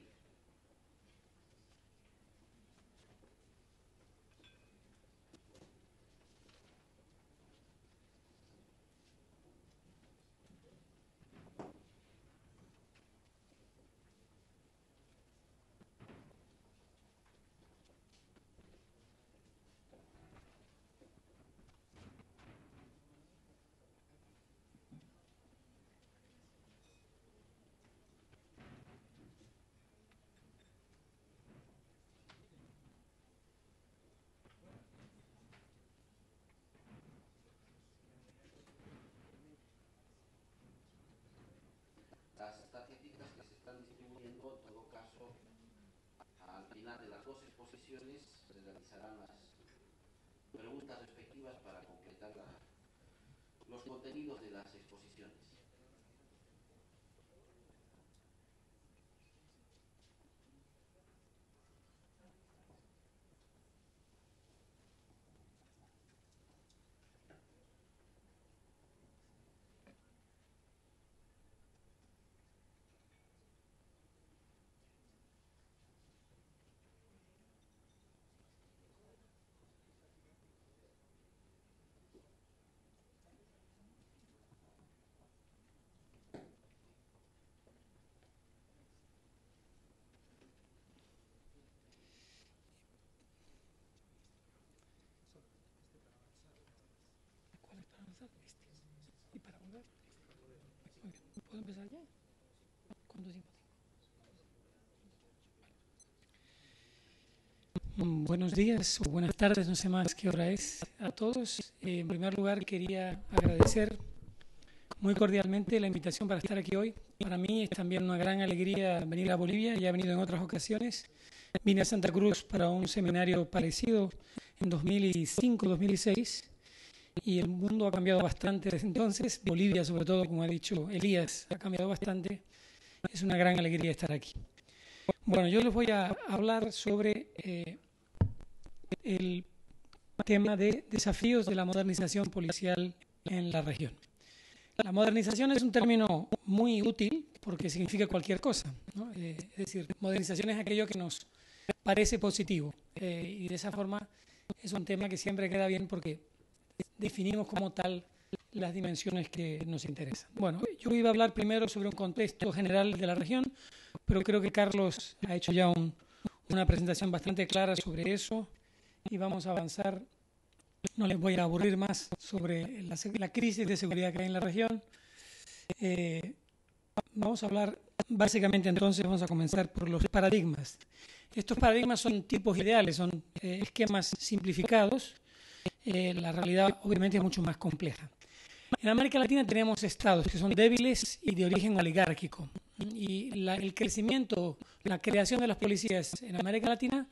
final de las dos exposiciones se realizarán las preguntas respectivas para completar los contenidos de las exposiciones. ¿Y para volver? ¿Puedo empezar ya? ¿Cuánto tiempo tengo? Buenos días o buenas tardes, no sé más qué hora es a todos. En primer lugar, quería agradecer muy cordialmente la invitación para estar aquí hoy. Para mí es también una gran alegría venir a Bolivia, ya he venido en otras ocasiones. Vine a Santa Cruz para un seminario parecido en 2005-2006 y el mundo ha cambiado bastante desde entonces. Bolivia, sobre todo, como ha dicho Elías, ha cambiado bastante. Es una gran alegría estar aquí. Bueno, yo les voy a hablar sobre el tema de desafíos de la modernización policial en la región. La modernización es un término muy útil porque significa cualquier cosa, ¿no? Es decir, modernización es aquello que nos parece positivo y de esa forma es un tema que siempre queda bien porque definimos como tal las dimensiones que nos interesan. Bueno, yo iba a hablar primero sobre un contexto general de la región, pero creo que Carlos ha hecho ya una presentación bastante clara sobre eso y vamos a avanzar. No les voy a aburrir más sobre la crisis de seguridad que hay en la región. Vamos a hablar, básicamente entonces vamos a comenzar por los paradigmas. Estos paradigmas son tipos ideales, son esquemas simplificados. La realidad obviamente es mucho más compleja. En América Latina tenemos estados que son débiles y de origen oligárquico. Y el crecimiento, la creación de las policías en América Latina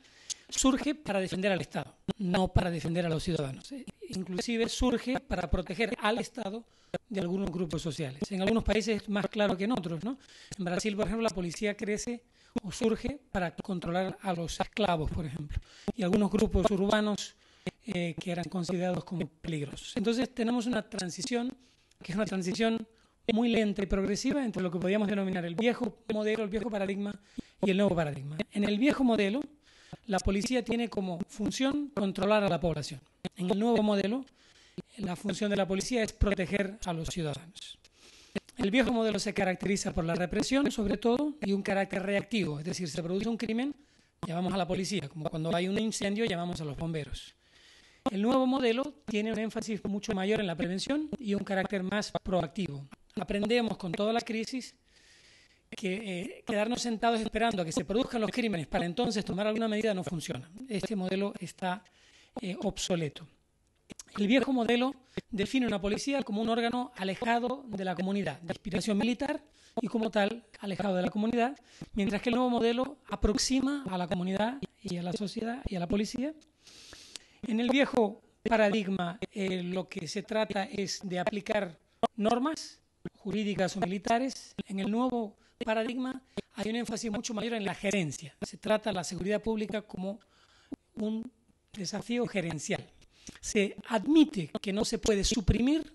surge para defender al Estado, no para defender a los ciudadanos. Inclusive surge para proteger al Estado de algunos grupos sociales. En algunos países es más claro que en otros, ¿no? En Brasil, por ejemplo, la policía crece o surge para controlar a los esclavos, por ejemplo, y algunos grupos urbanos que eran considerados como peligrosos. Entonces tenemos una transición, que es una transición muy lenta y progresiva entre lo que podríamos denominar el viejo modelo, el viejo paradigma y el nuevo paradigma. En el viejo modelo, la policía tiene como función controlar a la población. En el nuevo modelo, la función de la policía es proteger a los ciudadanos. El viejo modelo se caracteriza por la represión, sobre todo, y un carácter reactivo. Es decir, se produce un crimen, llamamos a la policía, como cuando hay un incendio, llamamos a los bomberos. El nuevo modelo tiene un énfasis mucho mayor en la prevención y un carácter más proactivo. Aprendemos con toda la crisis que quedarnos sentados esperando a que se produzcan los crímenes para entonces tomar alguna medida no funciona. Este modelo está obsoleto. El viejo modelo define una policía como un órgano alejado de la comunidad, de inspiración militar y como tal alejado de la comunidad, mientras que el nuevo modelo aproxima a la comunidad y a la sociedad y a la policía. En el viejo paradigma lo que se trata es de aplicar normas jurídicas o militares. En el nuevo paradigma hay un énfasis mucho mayor en la gerencia. Se trata la seguridad pública como un desafío gerencial. Se admite que no se puede suprimir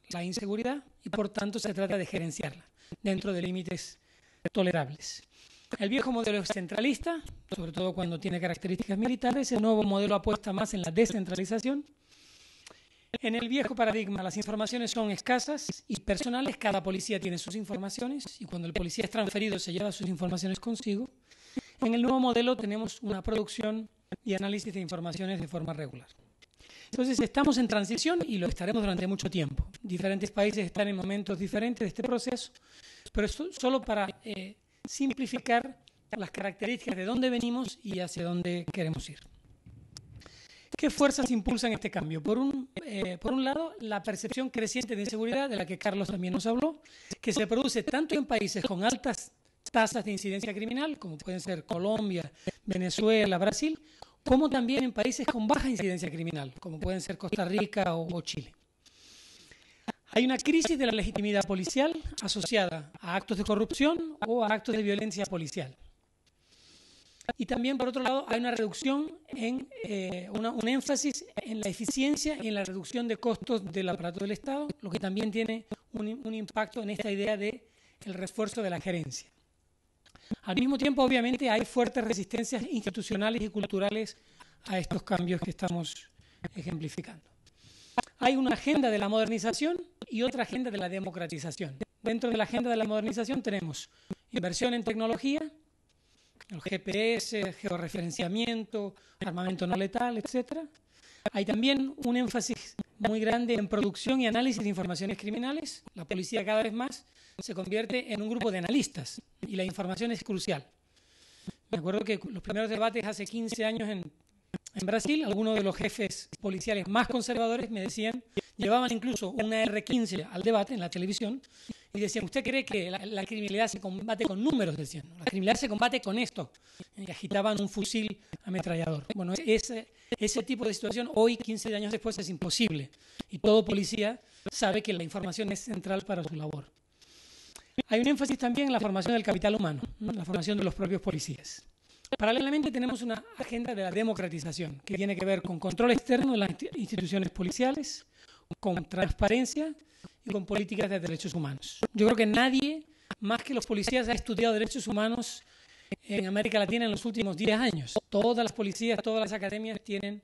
la inseguridad y por tanto se trata de gerenciarla dentro de límites tolerables. El viejo modelo es centralista, sobre todo cuando tiene características militares. El nuevo modelo apuesta más en la descentralización. En el viejo paradigma las informaciones son escasas y personales. Cada policía tiene sus informaciones y cuando el policía es transferido se lleva sus informaciones consigo. En el nuevo modelo tenemos una producción y análisis de informaciones de forma regular. Entonces estamos en transición y lo estaremos durante mucho tiempo. Diferentes países están en momentos diferentes de este proceso, pero esto solo para simplificar las características de dónde venimos y hacia dónde queremos ir. ¿Qué fuerzas impulsan este cambio? Por un lado, la percepción creciente de inseguridad, de la que Carlos también nos habló, que se produce tanto en países con altas tasas de incidencia criminal, como pueden ser Colombia, Venezuela, Brasil, como también en países con baja incidencia criminal, como pueden ser Costa Rica o Chile. Hay una crisis de la legitimidad policial asociada a actos de corrupción o a actos de violencia policial. Y también, por otro lado, hay una reducción, un énfasis en la eficiencia y en la reducción de costos del aparato del Estado, lo que también tiene un impacto en esta idea del refuerzo de la gerencia. Al mismo tiempo, obviamente, hay fuertes resistencias institucionales y culturales a estos cambios que estamos ejemplificando. Hay una agenda de la modernización y otra agenda de la democratización. Dentro de la agenda de la modernización tenemos inversión en tecnología, el GPS, georreferenciamiento, armamento no letal, etc. Hay también un énfasis muy grande en producción y análisis de informaciones criminales. La policía cada vez más se convierte en un grupo de analistas y la información es crucial. Me acuerdo que los primeros debates hace 15 años en Brasil, algunos de los jefes policiales más conservadores me decían, llevaban incluso una R15 al debate en la televisión y decían, ¿usted cree que la criminalidad se combate con números? Decían, la criminalidad se combate con esto. Y agitaban un fusil ametrallador. Bueno, ese tipo de situación hoy, 15 años después, es imposible. Y todo policía sabe que la información es central para su labor. Hay un énfasis también en la formación del capital humano, la formación de los propios policías. Paralelamente tenemos una agenda de la democratización que tiene que ver con control externo de las instituciones policiales, con transparencia y con políticas de derechos humanos. Yo creo que nadie más que los policías ha estudiado derechos humanos en América Latina en los últimos 10 años. Todas las policías, todas las academias tienen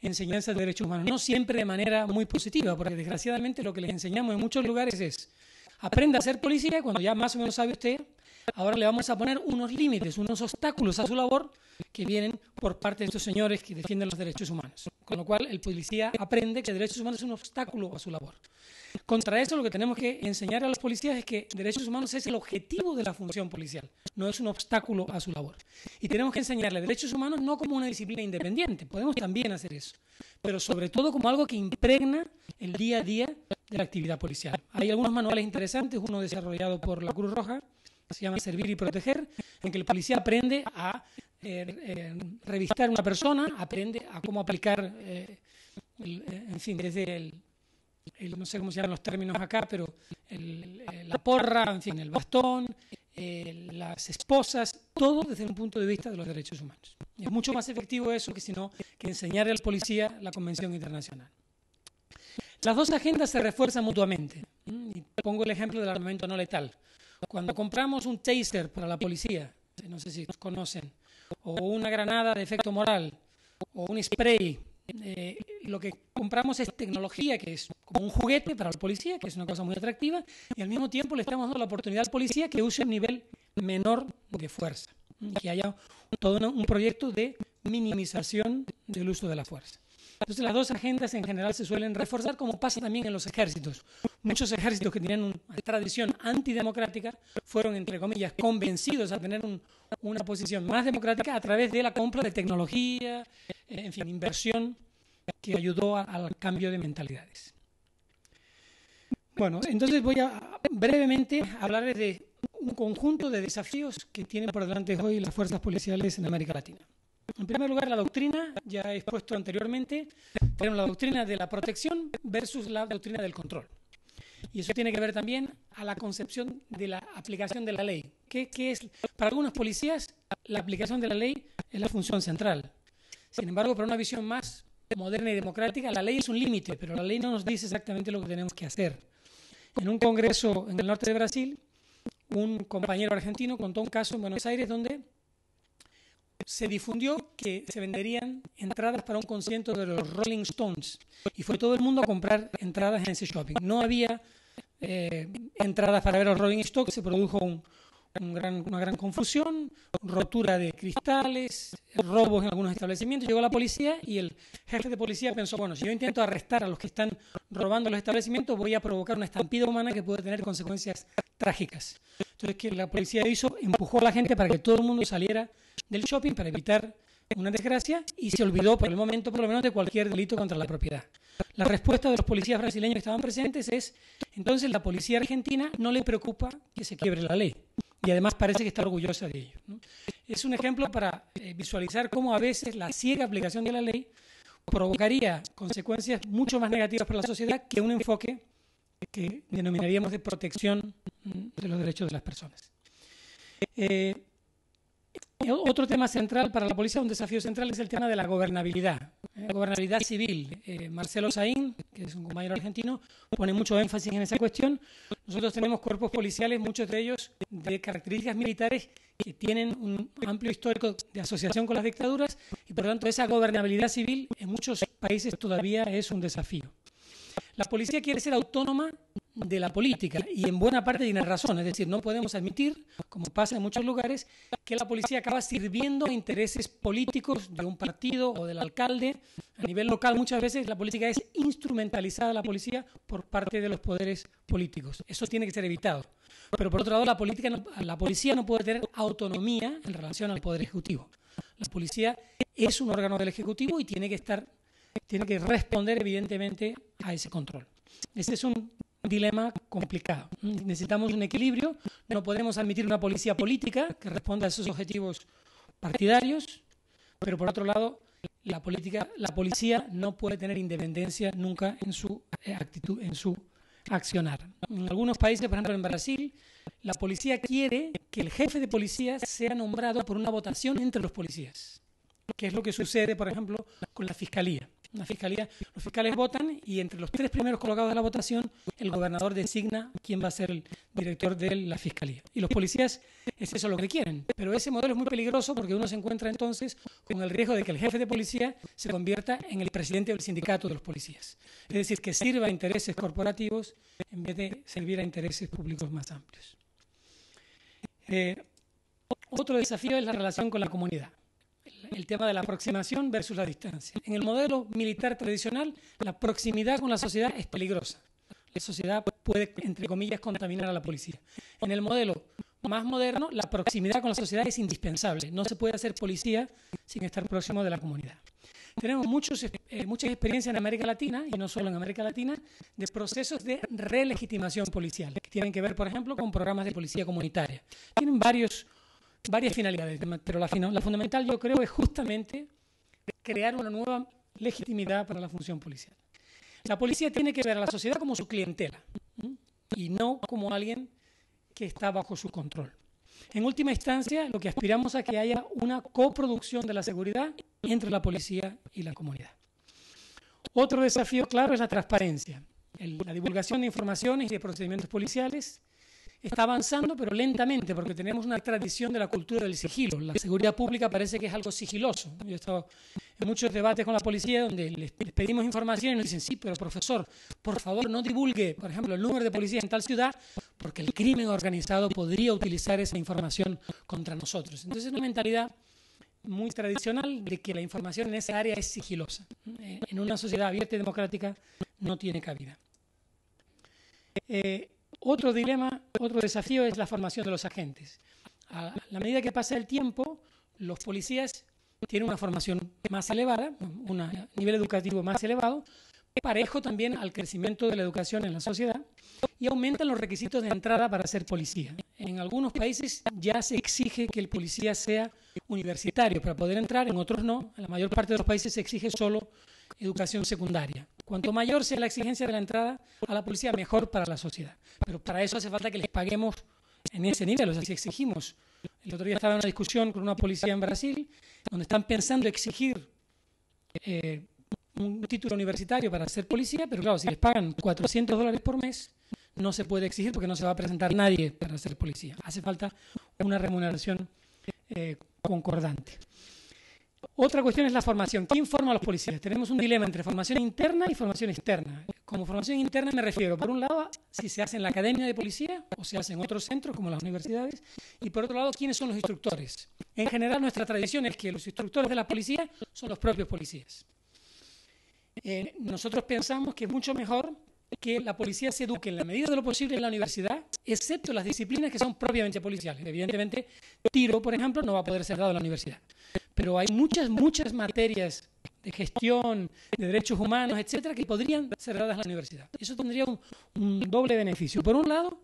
enseñanzas de derechos humanos, no siempre de manera muy positiva, porque desgraciadamente lo que les enseñamos en muchos lugares es aprenda a ser policía y cuando ya más o menos sabe usted, ahora le vamos a poner unos límites, unos obstáculos a su labor que vienen por parte de estos señores que defienden los derechos humanos. Con lo cual, el policía aprende que derechos humanos es un obstáculo a su labor. Contra eso, lo que tenemos que enseñar a los policías es que derechos humanos es el objetivo de la función policial, no es un obstáculo a su labor. Y tenemos que enseñarle derechos humanos no como una disciplina independiente, podemos también hacer eso, pero sobre todo como algo que impregna el día a día de la actividad policial. Hay algunos manuales interesantes, uno desarrollado por la Cruz Roja, se llama Servir y Proteger, en que el policía aprende a revistar una persona, aprende a cómo aplicar, en fin, desde no sé cómo se llaman los términos acá, pero la porra, en fin, el bastón, las esposas, todo desde un punto de vista de los derechos humanos. Es mucho más efectivo eso que enseñarle al policía la Convención Internacional. Las dos agendas se refuerzan mutuamente. Y pongo el ejemplo del armamento no letal. Cuando compramos un taser para la policía, no sé si conocen, o una granada de efecto moral, o un spray, lo que compramos es tecnología que es como un juguete para el policía, que es una cosa muy atractiva, y al mismo tiempo le estamos dando la oportunidad al policía que use un nivel menor de fuerza, que haya todo un proyecto de minimización del uso de la fuerza. Entonces las dos agendas en general se suelen reforzar, como pasa también en los ejércitos. Muchos ejércitos que tenían una tradición antidemocrática fueron, entre comillas, convencidos a tener una posición más democrática a través de la compra de tecnología, en fin, inversión que ayudó al cambio de mentalidades. Bueno, entonces voy a brevemente hablarles de un conjunto de desafíos que tienen por delante hoy las fuerzas policiales en América Latina. En primer lugar, la doctrina, ya he expuesto anteriormente, tenemos la doctrina de la protección versus la doctrina del control. Y eso tiene que ver también a la concepción de la aplicación de la ley. ¿Qué es? Para algunos policías, la aplicación de la ley es la función central. Sin embargo, para una visión más moderna y democrática, la ley es un límite, pero la ley no nos dice exactamente lo que tenemos que hacer. En un congreso en el norte de Brasil, un compañero argentino contó un caso en Buenos Aires donde se difundió que se venderían entradas para un concierto de los Rolling Stones y fue todo el mundo a comprar entradas en ese shopping. No había entradas para ver a los Rolling Stones, se produjo una gran confusión, rotura de cristales, robos en algunos establecimientos. Llegó la policía y el jefe de policía pensó, bueno, si yo intento arrestar a los que están robando los establecimientos, voy a provocar una estampida humana que puede tener consecuencias trágicas. Entonces, ¿qué la policía hizo? Empujó a la gente para que todo el mundo saliera del shopping para evitar una desgracia y se olvidó por el momento, por lo menos, de cualquier delito contra la propiedad. La respuesta de los policías brasileños que estaban presentes es, entonces la policía argentina no le preocupa que se quiebre la ley. y además parece que está orgullosa de ello, ¿no? Es un ejemplo para visualizar cómo a veces la ciega aplicación de la ley provocaría consecuencias mucho más negativas para la sociedad que un enfoque que denominaríamos de protección de los derechos de las personas. Otro tema central para la policía, un desafío central, es el tema de la gobernabilidad, gobernabilidad civil. Marcelo Saín, que es un compañero argentino, pone mucho énfasis en esa cuestión. Nosotros tenemos cuerpos policiales, muchos de ellos de características militares, que tienen un amplio histórico de asociación con las dictaduras, y por lo tanto esa gobernabilidad civil en muchos países todavía es un desafío. La policía quiere ser autónoma de la política y en buena parte tiene razón, es decir, no podemos admitir, como pasa en muchos lugares, que la policía acaba sirviendo a intereses políticos de un partido o del alcalde. A nivel local muchas veces la política es instrumentalizada, la policía, por parte de los poderes políticos. Eso tiene que ser evitado. Pero por otro lado, la policía no puede tener autonomía en relación al poder ejecutivo. La policía es un órgano del ejecutivo y tiene que responder evidentemente a ese control. Ese es un dilema complicado. Necesitamos un equilibrio. No podemos admitir una policía política que responda a esos objetivos partidarios, pero por otro lado, la policía no puede tener independencia nunca en su actitud, en su accionar. En algunos países, por ejemplo en Brasil, la policía quiere que el jefe de policía sea nombrado por una votación entre los policías, que es lo que sucede, por ejemplo, con la fiscalía. Los fiscales votan y entre los 3 primeros colocados de la votación, el gobernador designa quién va a ser el director de la fiscalía. Y los policías es eso lo que quieren. Pero ese modelo es muy peligroso porque uno se encuentra entonces con el riesgo de que el jefe de policía se convierta en el presidente del sindicato de los policías. Es decir, que sirva a intereses corporativos en vez de servir a intereses públicos más amplios. Otro desafío es la relación con la comunidad. El tema de la aproximación versus la distancia. En el modelo militar tradicional, la proximidad con la sociedad es peligrosa. La sociedad puede, entre comillas, contaminar a la policía. En el modelo más moderno, la proximidad con la sociedad es indispensable. No se puede hacer policía sin estar próximo de la comunidad. Tenemos muchas experiencias en América Latina, y no solo en América Latina, de procesos de relegitimación policial, que tienen que ver, por ejemplo, con programas de policía comunitaria. Tienen varias finalidades, pero la fundamental, yo creo, es justamente crear una nueva legitimidad para la función policial. La policía tiene que ver a la sociedad como su clientela, y no como alguien que está bajo su control. En última instancia, lo que aspiramos a que haya una coproducción de la seguridad entre la policía y la comunidad. Otro desafío claro es la transparencia. La divulgación de informaciones y de procedimientos policiales está avanzando, pero lentamente, porque tenemos una tradición de la cultura del sigilo. La seguridad pública parece que es algo sigiloso. Yo he estado en muchos debates con la policía donde les pedimos información y nos dicen, sí, pero profesor, por favor no divulgue, por ejemplo, el número de policía en tal ciudad, porque el crimen organizado podría utilizar esa información contra nosotros. Entonces es una mentalidad muy tradicional de que la información en esa área es sigilosa. En una sociedad abierta y democrática no tiene cabida. Otro desafío es la formación de los agentes. A la medida que pasa el tiempo, los policías tienen una formación más elevada, un nivel educativo más elevado, parejo también al crecimiento de la educación en la sociedad, y aumentan los requisitos de entrada para ser policía. En algunos países ya se exige que el policía sea universitario para poder entrar, en otros no. En la mayor parte de los países se exige solo educación secundaria. Cuanto mayor sea la exigencia de la entrada a la policía, mejor para la sociedad. Pero para eso hace falta que les paguemos en ese nivel, o sea, si exigimos. El otro día estaba en una discusión con una policía en Brasil, donde están pensando exigir un título universitario para ser policía, pero claro, si les pagan $400 por mes, no se puede exigir porque no se va a presentar nadie para ser policía. Hace falta una remuneración concordante. Otra cuestión es la formación. ¿Quién forma a los policías? Tenemos un dilema entre formación interna y formación externa. Como formación interna me refiero, por un lado, si se hace en la academia de policía o se hace en otros centros como las universidades, y por otro lado, ¿quiénes son los instructores? En general, nuestra tradición es que los instructores de la policía son los propios policías. Nosotros pensamos que es mucho mejor que la policía se eduque en la medida de lo posible en la universidad, excepto las disciplinas que son propiamente policiales. Evidentemente, tiro, por ejemplo, no va a poder ser dado en la universidad. Pero hay muchas materias de gestión, de derechos humanos, etcétera, que podrían ser dadas en la universidad. Eso tendría un doble beneficio. Por un lado,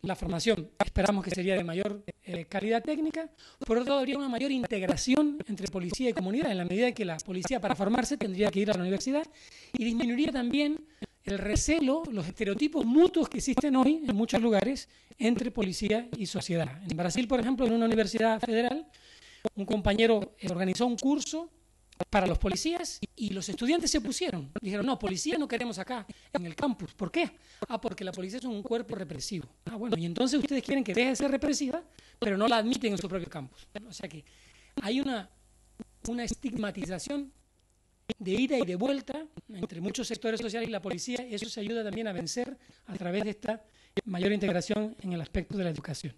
la formación esperamos que sería de mayor calidad técnica. Por otro lado, habría una mayor integración entre policía y comunidad, en la medida en que la policía para formarse tendría que ir a la universidad, y disminuiría también el recelo, los estereotipos mutuos que existen hoy en muchos lugares entre policía y sociedad. En Brasil, por ejemplo, en una universidad federal, un compañero organizó un curso para los policías y los estudiantes se opusieron. Dijeron, no, policía no queremos acá, en el campus. ¿Por qué? Porque la policía es un cuerpo represivo. Bueno, y entonces ustedes quieren que deje de ser represiva, pero no la admiten en su propio campus. O sea que hay una estigmatización de ida y de vuelta entre muchos sectores sociales y la policía. Eso se ayuda también a vencer a través de esta mayor integración en el aspecto de la educación.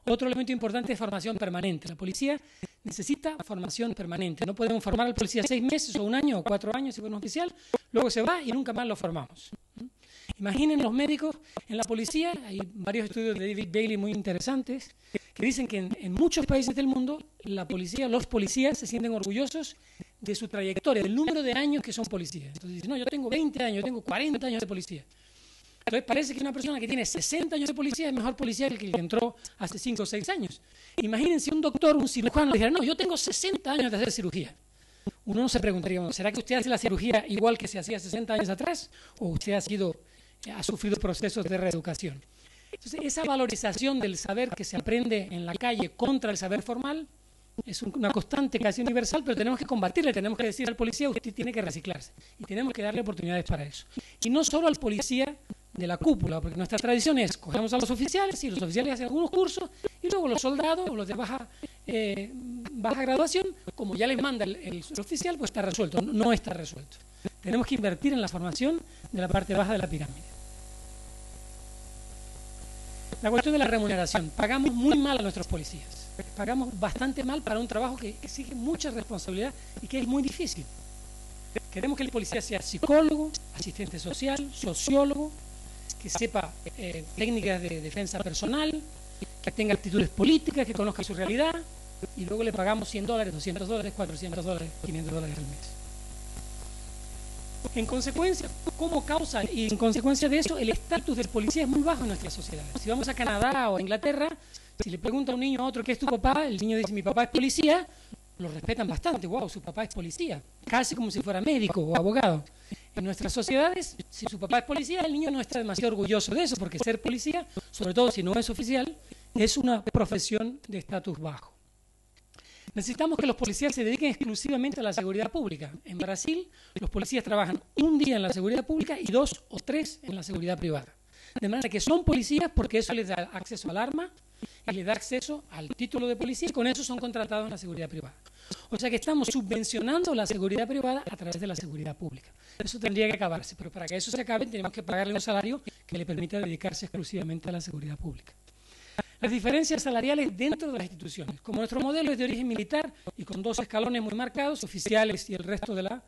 Otro elemento importante es formación permanente. La policía necesita formación permanente. No podemos formar al policía 6 meses o 1 año o 4 años si fuera un oficial, luego se va y nunca más lo formamos. Imaginen los médicos en la policía. Hay varios estudios de David Bailey muy interesantes que dicen que en muchos países del mundo la policía, los policías se sienten orgullosos de su trayectoria, del número de años que son policías. Entonces dicen, no, yo tengo 20 años, yo tengo 40 años de policía. Entonces parece que una persona que tiene 60 años de policía es mejor policía que el que entró hace 5 o 6 años. Imagínense un doctor, un cirujano, le dijera, no, yo tengo 60 años de hacer cirugía. Uno no se preguntaría, bueno, ¿será que usted hace la cirugía igual que se hacía 60 años atrás? ¿O usted ha sufrido procesos de reeducación? Entonces, esa valorización del saber que se aprende en la calle contra el saber formal es una constante casi universal, pero tenemos que combatirla, tenemos que decir al policía, usted tiene que reciclarse. Y tenemos que darle oportunidades para eso. Y no solo al policía de la cúpula, porque nuestra tradición es, cogemos a los oficiales y los oficiales hacen algunos cursos y luego los soldados o los de baja graduación, como ya les manda el oficial, pues está resuelto. No está resuelto. Tenemos que invertir en la formación de la parte baja de la pirámide. La cuestión de la remuneración. Pagamos muy mal a nuestros policías. Pagamos bastante mal para un trabajo que exige mucha responsabilidad y que es muy difícil. Queremos que el policía sea psicólogo, asistente social, sociólogo, que sepa técnicas de defensa personal, que tenga actitudes políticas, que conozca su realidad, y luego le pagamos $100, $200, $400, $500 al mes. En consecuencia, como causa y en consecuencia de eso, el estatus del policía es muy bajo en nuestra sociedad. Si vamos a Canadá o a Inglaterra, si le pregunta a un niño a otro qué es tu papá, el niño dice mi papá es policía, lo respetan bastante, wow, su papá es policía, casi como si fuera médico o abogado. En nuestras sociedades, si su papá es policía, el niño no está demasiado orgulloso de eso, porque ser policía, sobre todo si no es oficial, es una profesión de estatus bajo. Necesitamos que los policías se dediquen exclusivamente a la seguridad pública. En Brasil, los policías trabajan 1 día en la seguridad pública y 2 o 3 en la seguridad privada. De manera que son policías porque eso les da acceso al arma y les da acceso al título de policía y con eso son contratados en la seguridad privada. O sea que estamos subvencionando la seguridad privada a través de la seguridad pública. Eso tendría que acabarse, pero para que eso se acabe tenemos que pagarle un salario que le permita dedicarse exclusivamente a la seguridad pública. Las diferencias salariales dentro de las instituciones. Como nuestro modelo es de origen militar y con 2 escalones muy marcados, oficiales y el resto de la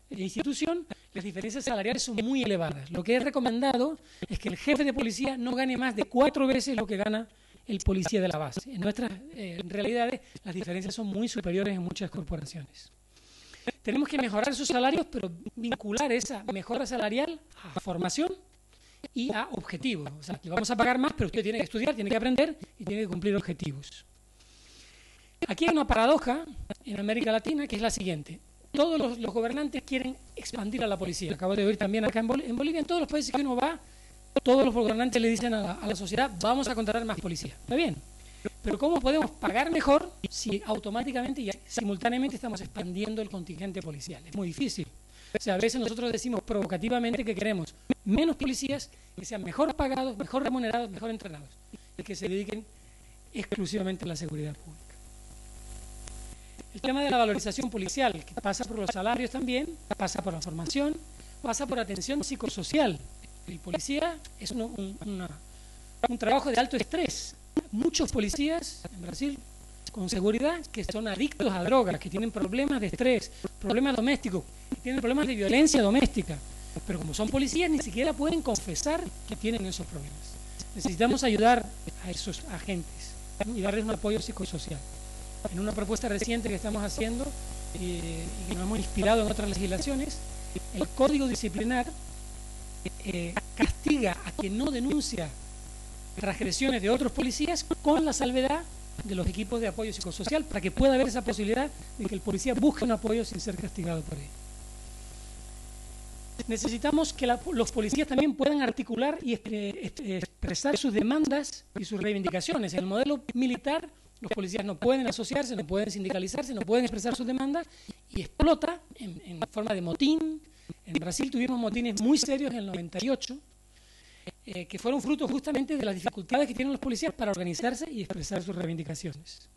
institución, las diferencias salariales son muy elevadas. Lo que es recomendado es que el jefe de policía no gane más de 4 veces lo que gana el policía de la base. En nuestras realidades las diferencias son muy superiores en muchas corporaciones. Tenemos que mejorar sus salarios, pero vincular esa mejora salarial a formación y a objetivos. O sea, le vamos a pagar más, pero usted tiene que estudiar, tiene que aprender y tiene que cumplir objetivos. Aquí hay una paradoja en América Latina que es la siguiente. Todos los gobernantes quieren expandir a la policía. Acabo de oír también acá en Bolivia, en todos los países que uno va, todos los gobernantes le dicen a la sociedad, vamos a contratar más policía. Está bien, pero ¿cómo podemos pagar mejor si automáticamente y simultáneamente estamos expandiendo el contingente policial? Es muy difícil. O sea, a veces nosotros decimos provocativamente que queremos menos policías, que sean mejor pagados, mejor remunerados, mejor entrenados, y que se dediquen exclusivamente a la seguridad pública. El tema de la valorización policial, que pasa por los salarios también, pasa por la formación, pasa por atención psicosocial. El policía es un trabajo de alto estrés. Muchos policías en Brasil, con seguridad, que son adictos a drogas, que tienen problemas de estrés, problemas domésticos, que tienen problemas de violencia doméstica. Pero como son policías, ni siquiera pueden confesar que tienen esos problemas. Necesitamos ayudar a esos agentes y darles un apoyo psicosocial. En una propuesta reciente que estamos haciendo y que nos hemos inspirado en otras legislaciones, el Código Disciplinar castiga a quien no denuncia transgresiones de otros policías con la salvedad de los equipos de apoyo psicosocial para que pueda haber esa posibilidad de que el policía busque un apoyo sin ser castigado por ello. Necesitamos que los policías también puedan articular y expresar sus demandas y sus reivindicaciones. En el modelo militar, los policías no pueden asociarse, no pueden sindicalizarse, no pueden expresar sus demandas y explota en forma de motín. En Brasil tuvimos motines muy serios en el 98, que fueron fruto justamente de las dificultades que tienen los policías para organizarse y expresar sus reivindicaciones.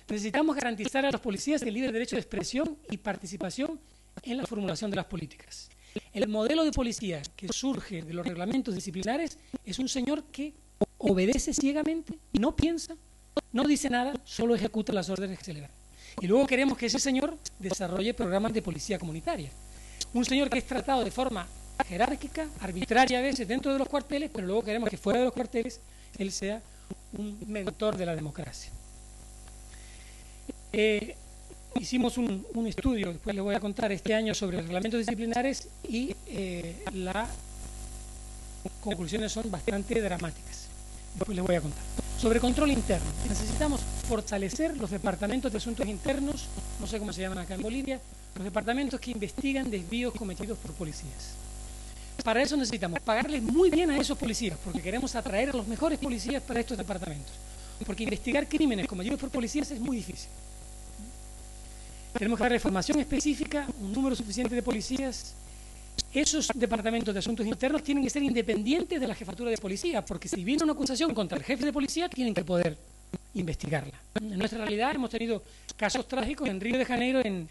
Necesitamos garantizar a los policías el libre derecho de expresión y participación en la formulación de las políticas. El modelo de policía que surge de los reglamentos disciplinares es un señor que obedece ciegamente, no piensa, no dice nada, solo ejecuta las órdenes que se le dan. Y luego queremos que ese señor desarrolle programas de policía comunitaria. Un señor que es tratado de forma jerárquica, arbitraria a veces dentro de los cuarteles, pero luego queremos que fuera de los cuarteles él sea un mentor de la democracia. Hicimos un estudio, después les voy a contar, este año sobre reglamentos disciplinares y las conclusiones son bastante dramáticas. Después les voy a contar. Sobre control interno. Necesitamos fortalecer los departamentos de asuntos internos, no sé cómo se llaman acá en Bolivia, los departamentos que investigan desvíos cometidos por policías. Para eso necesitamos pagarles muy bien a esos policías, porque queremos atraer a los mejores policías para estos departamentos. Porque investigar crímenes cometidos por policías es muy difícil. Tenemos que darle formación específica, un número suficiente de policías. Esos departamentos de asuntos internos tienen que ser independientes de la jefatura de policía, porque si viene una acusación contra el jefe de policía, tienen que poder investigarla. En nuestra realidad hemos tenido casos trágicos en Río de Janeiro en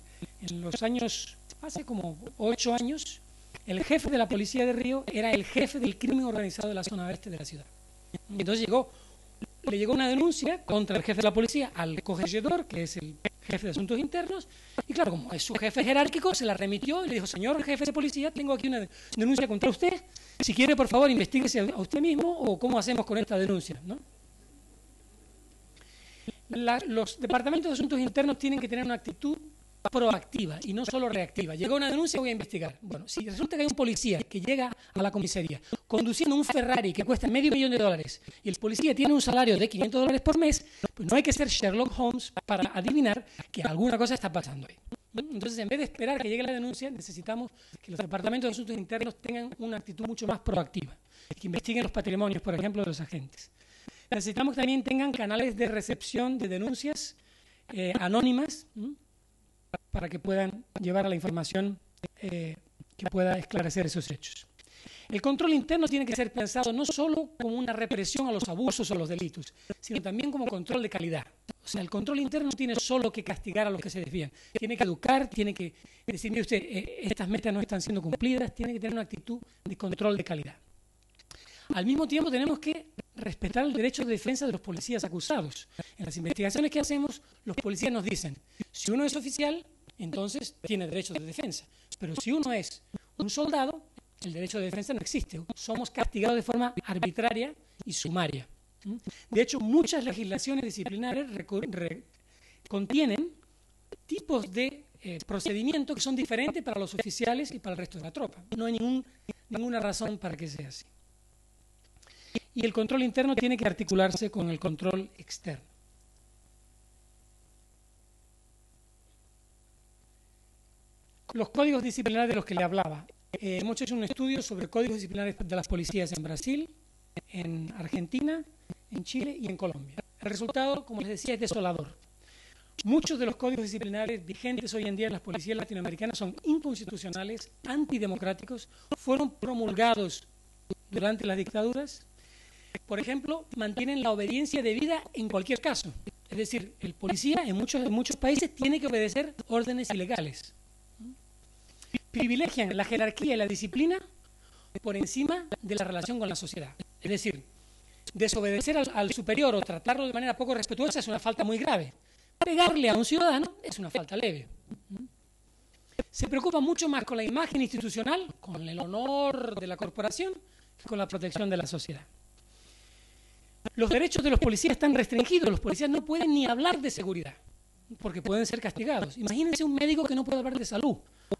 los años, hace como 8 años, el jefe de la policía de Río era el jefe del crimen organizado de la zona oeste de la ciudad. Entonces le llegó una denuncia contra el jefe de la policía al corregidor, que es el jefe de asuntos internos, y claro, como es su jefe jerárquico, se la remitió y le dijo: señor jefe de policía, tengo aquí una denuncia contra usted, si quiere por favor investíguese a usted mismo o cómo hacemos con esta denuncia, ¿no? Los departamentos de asuntos internos tienen que tener una actitud proactiva y no solo reactiva. Llegó una denuncia, voy a investigar. Bueno, si resulta que hay un policía que llega a la comisaría conduciendo un Ferrari que cuesta $500,000 y el policía tiene un salario de $500 por mes, pues no hay que ser Sherlock Holmes para adivinar que alguna cosa está pasando ahí. Entonces, en vez de esperar que llegue la denuncia, necesitamos que los departamentos de asuntos internos tengan una actitud mucho más proactiva, que investiguen los patrimonios, por ejemplo, de los agentes. Necesitamos que también tengan canales de recepción de denuncias anónimas, para que puedan llevar a la información que pueda esclarecer esos hechos. El control interno tiene que ser pensado no solo como una represión a los abusos o los delitos, sino también como control de calidad. O sea, el control interno no tiene solo que castigar a los que se desvían, tiene que educar, tiene que decir: mire usted, estas metas no están siendo cumplidas, tiene que tener una actitud de control de calidad. Al mismo tiempo tenemos que respetar el derecho de defensa de los policías acusados. En las investigaciones que hacemos, los policías nos dicen: si uno es oficial, entonces tiene derecho de defensa. Pero si uno es un soldado, el derecho de defensa no existe. Somos castigados de forma arbitraria y sumaria. De hecho, muchas legislaciones disciplinares contienen tipos de procedimientos que son diferentes para los oficiales y para el resto de la tropa. No hay ninguna razón para que sea así. Y el control interno tiene que articularse con el control externo. Los códigos disciplinarios de los que le hablaba. Hemos hecho un estudio sobre códigos disciplinarios de las policías en Brasil, en Argentina, en Chile y en Colombia. El resultado, como les decía, es desolador. Muchos de los códigos disciplinarios vigentes hoy en día en las policías latinoamericanas son inconstitucionales, antidemocráticos, fueron promulgados durante las dictaduras. Por ejemplo, mantienen la obediencia debida en cualquier caso. Es decir, el policía en muchos países tiene que obedecer órdenes ilegales. Privilegian la jerarquía y la disciplina por encima de la relación con la sociedad. Es decir, desobedecer al superior o tratarlo de manera poco respetuosa es una falta muy grave. Pegarle a un ciudadano es una falta leve. Se preocupa mucho más con la imagen institucional, con el honor de la corporación, que con la protección de la sociedad. Los derechos de los policías están restringidos. Los policías no pueden ni hablar de seguridad, porque pueden ser castigados. Imagínense un médico que no puede hablar de salud,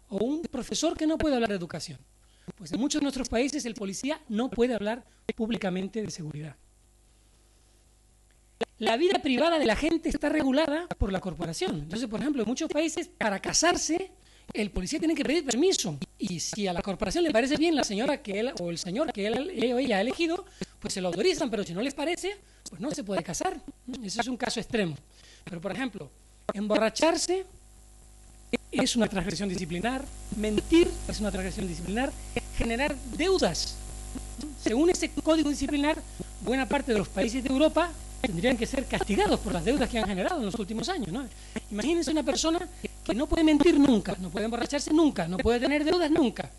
o un profesor que no puede hablar de educación. Pues en muchos de nuestros países el policía no puede hablar públicamente de seguridad. la vida privada de la gente está regulada por la corporación. Entonces, por ejemplo, en muchos países, para casarse, el policía tiene que pedir permiso. Y si a la corporación le parece bien la señora que él o el señor que él o ella ha elegido, pues se lo autorizan, pero si no les parece, pues no se puede casar. Ese es un caso extremo. Pero, por ejemplo, emborracharse es una transgresión disciplinar, mentir es una transgresión disciplinar, generar deudas. Según ese código disciplinar, buena parte de los países de Europa tendrían que ser castigados por las deudas que han generado en los últimos años, ¿no? Imagínense una persona que no puede mentir nunca, no puede emborracharse nunca, no puede tener deudas nunca.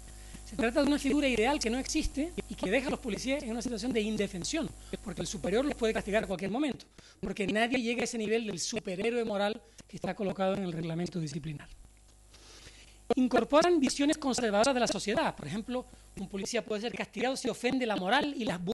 Se trata de una figura ideal que no existe y que deja a los policías en una situación de indefensión, porque el superior los puede castigar a cualquier momento, porque nadie llega a ese nivel del superhéroe moral que está colocado en el reglamento disciplinar. Incorporan visiones conservadoras de la sociedad. Por ejemplo, un policía puede ser castigado si ofende la moral y las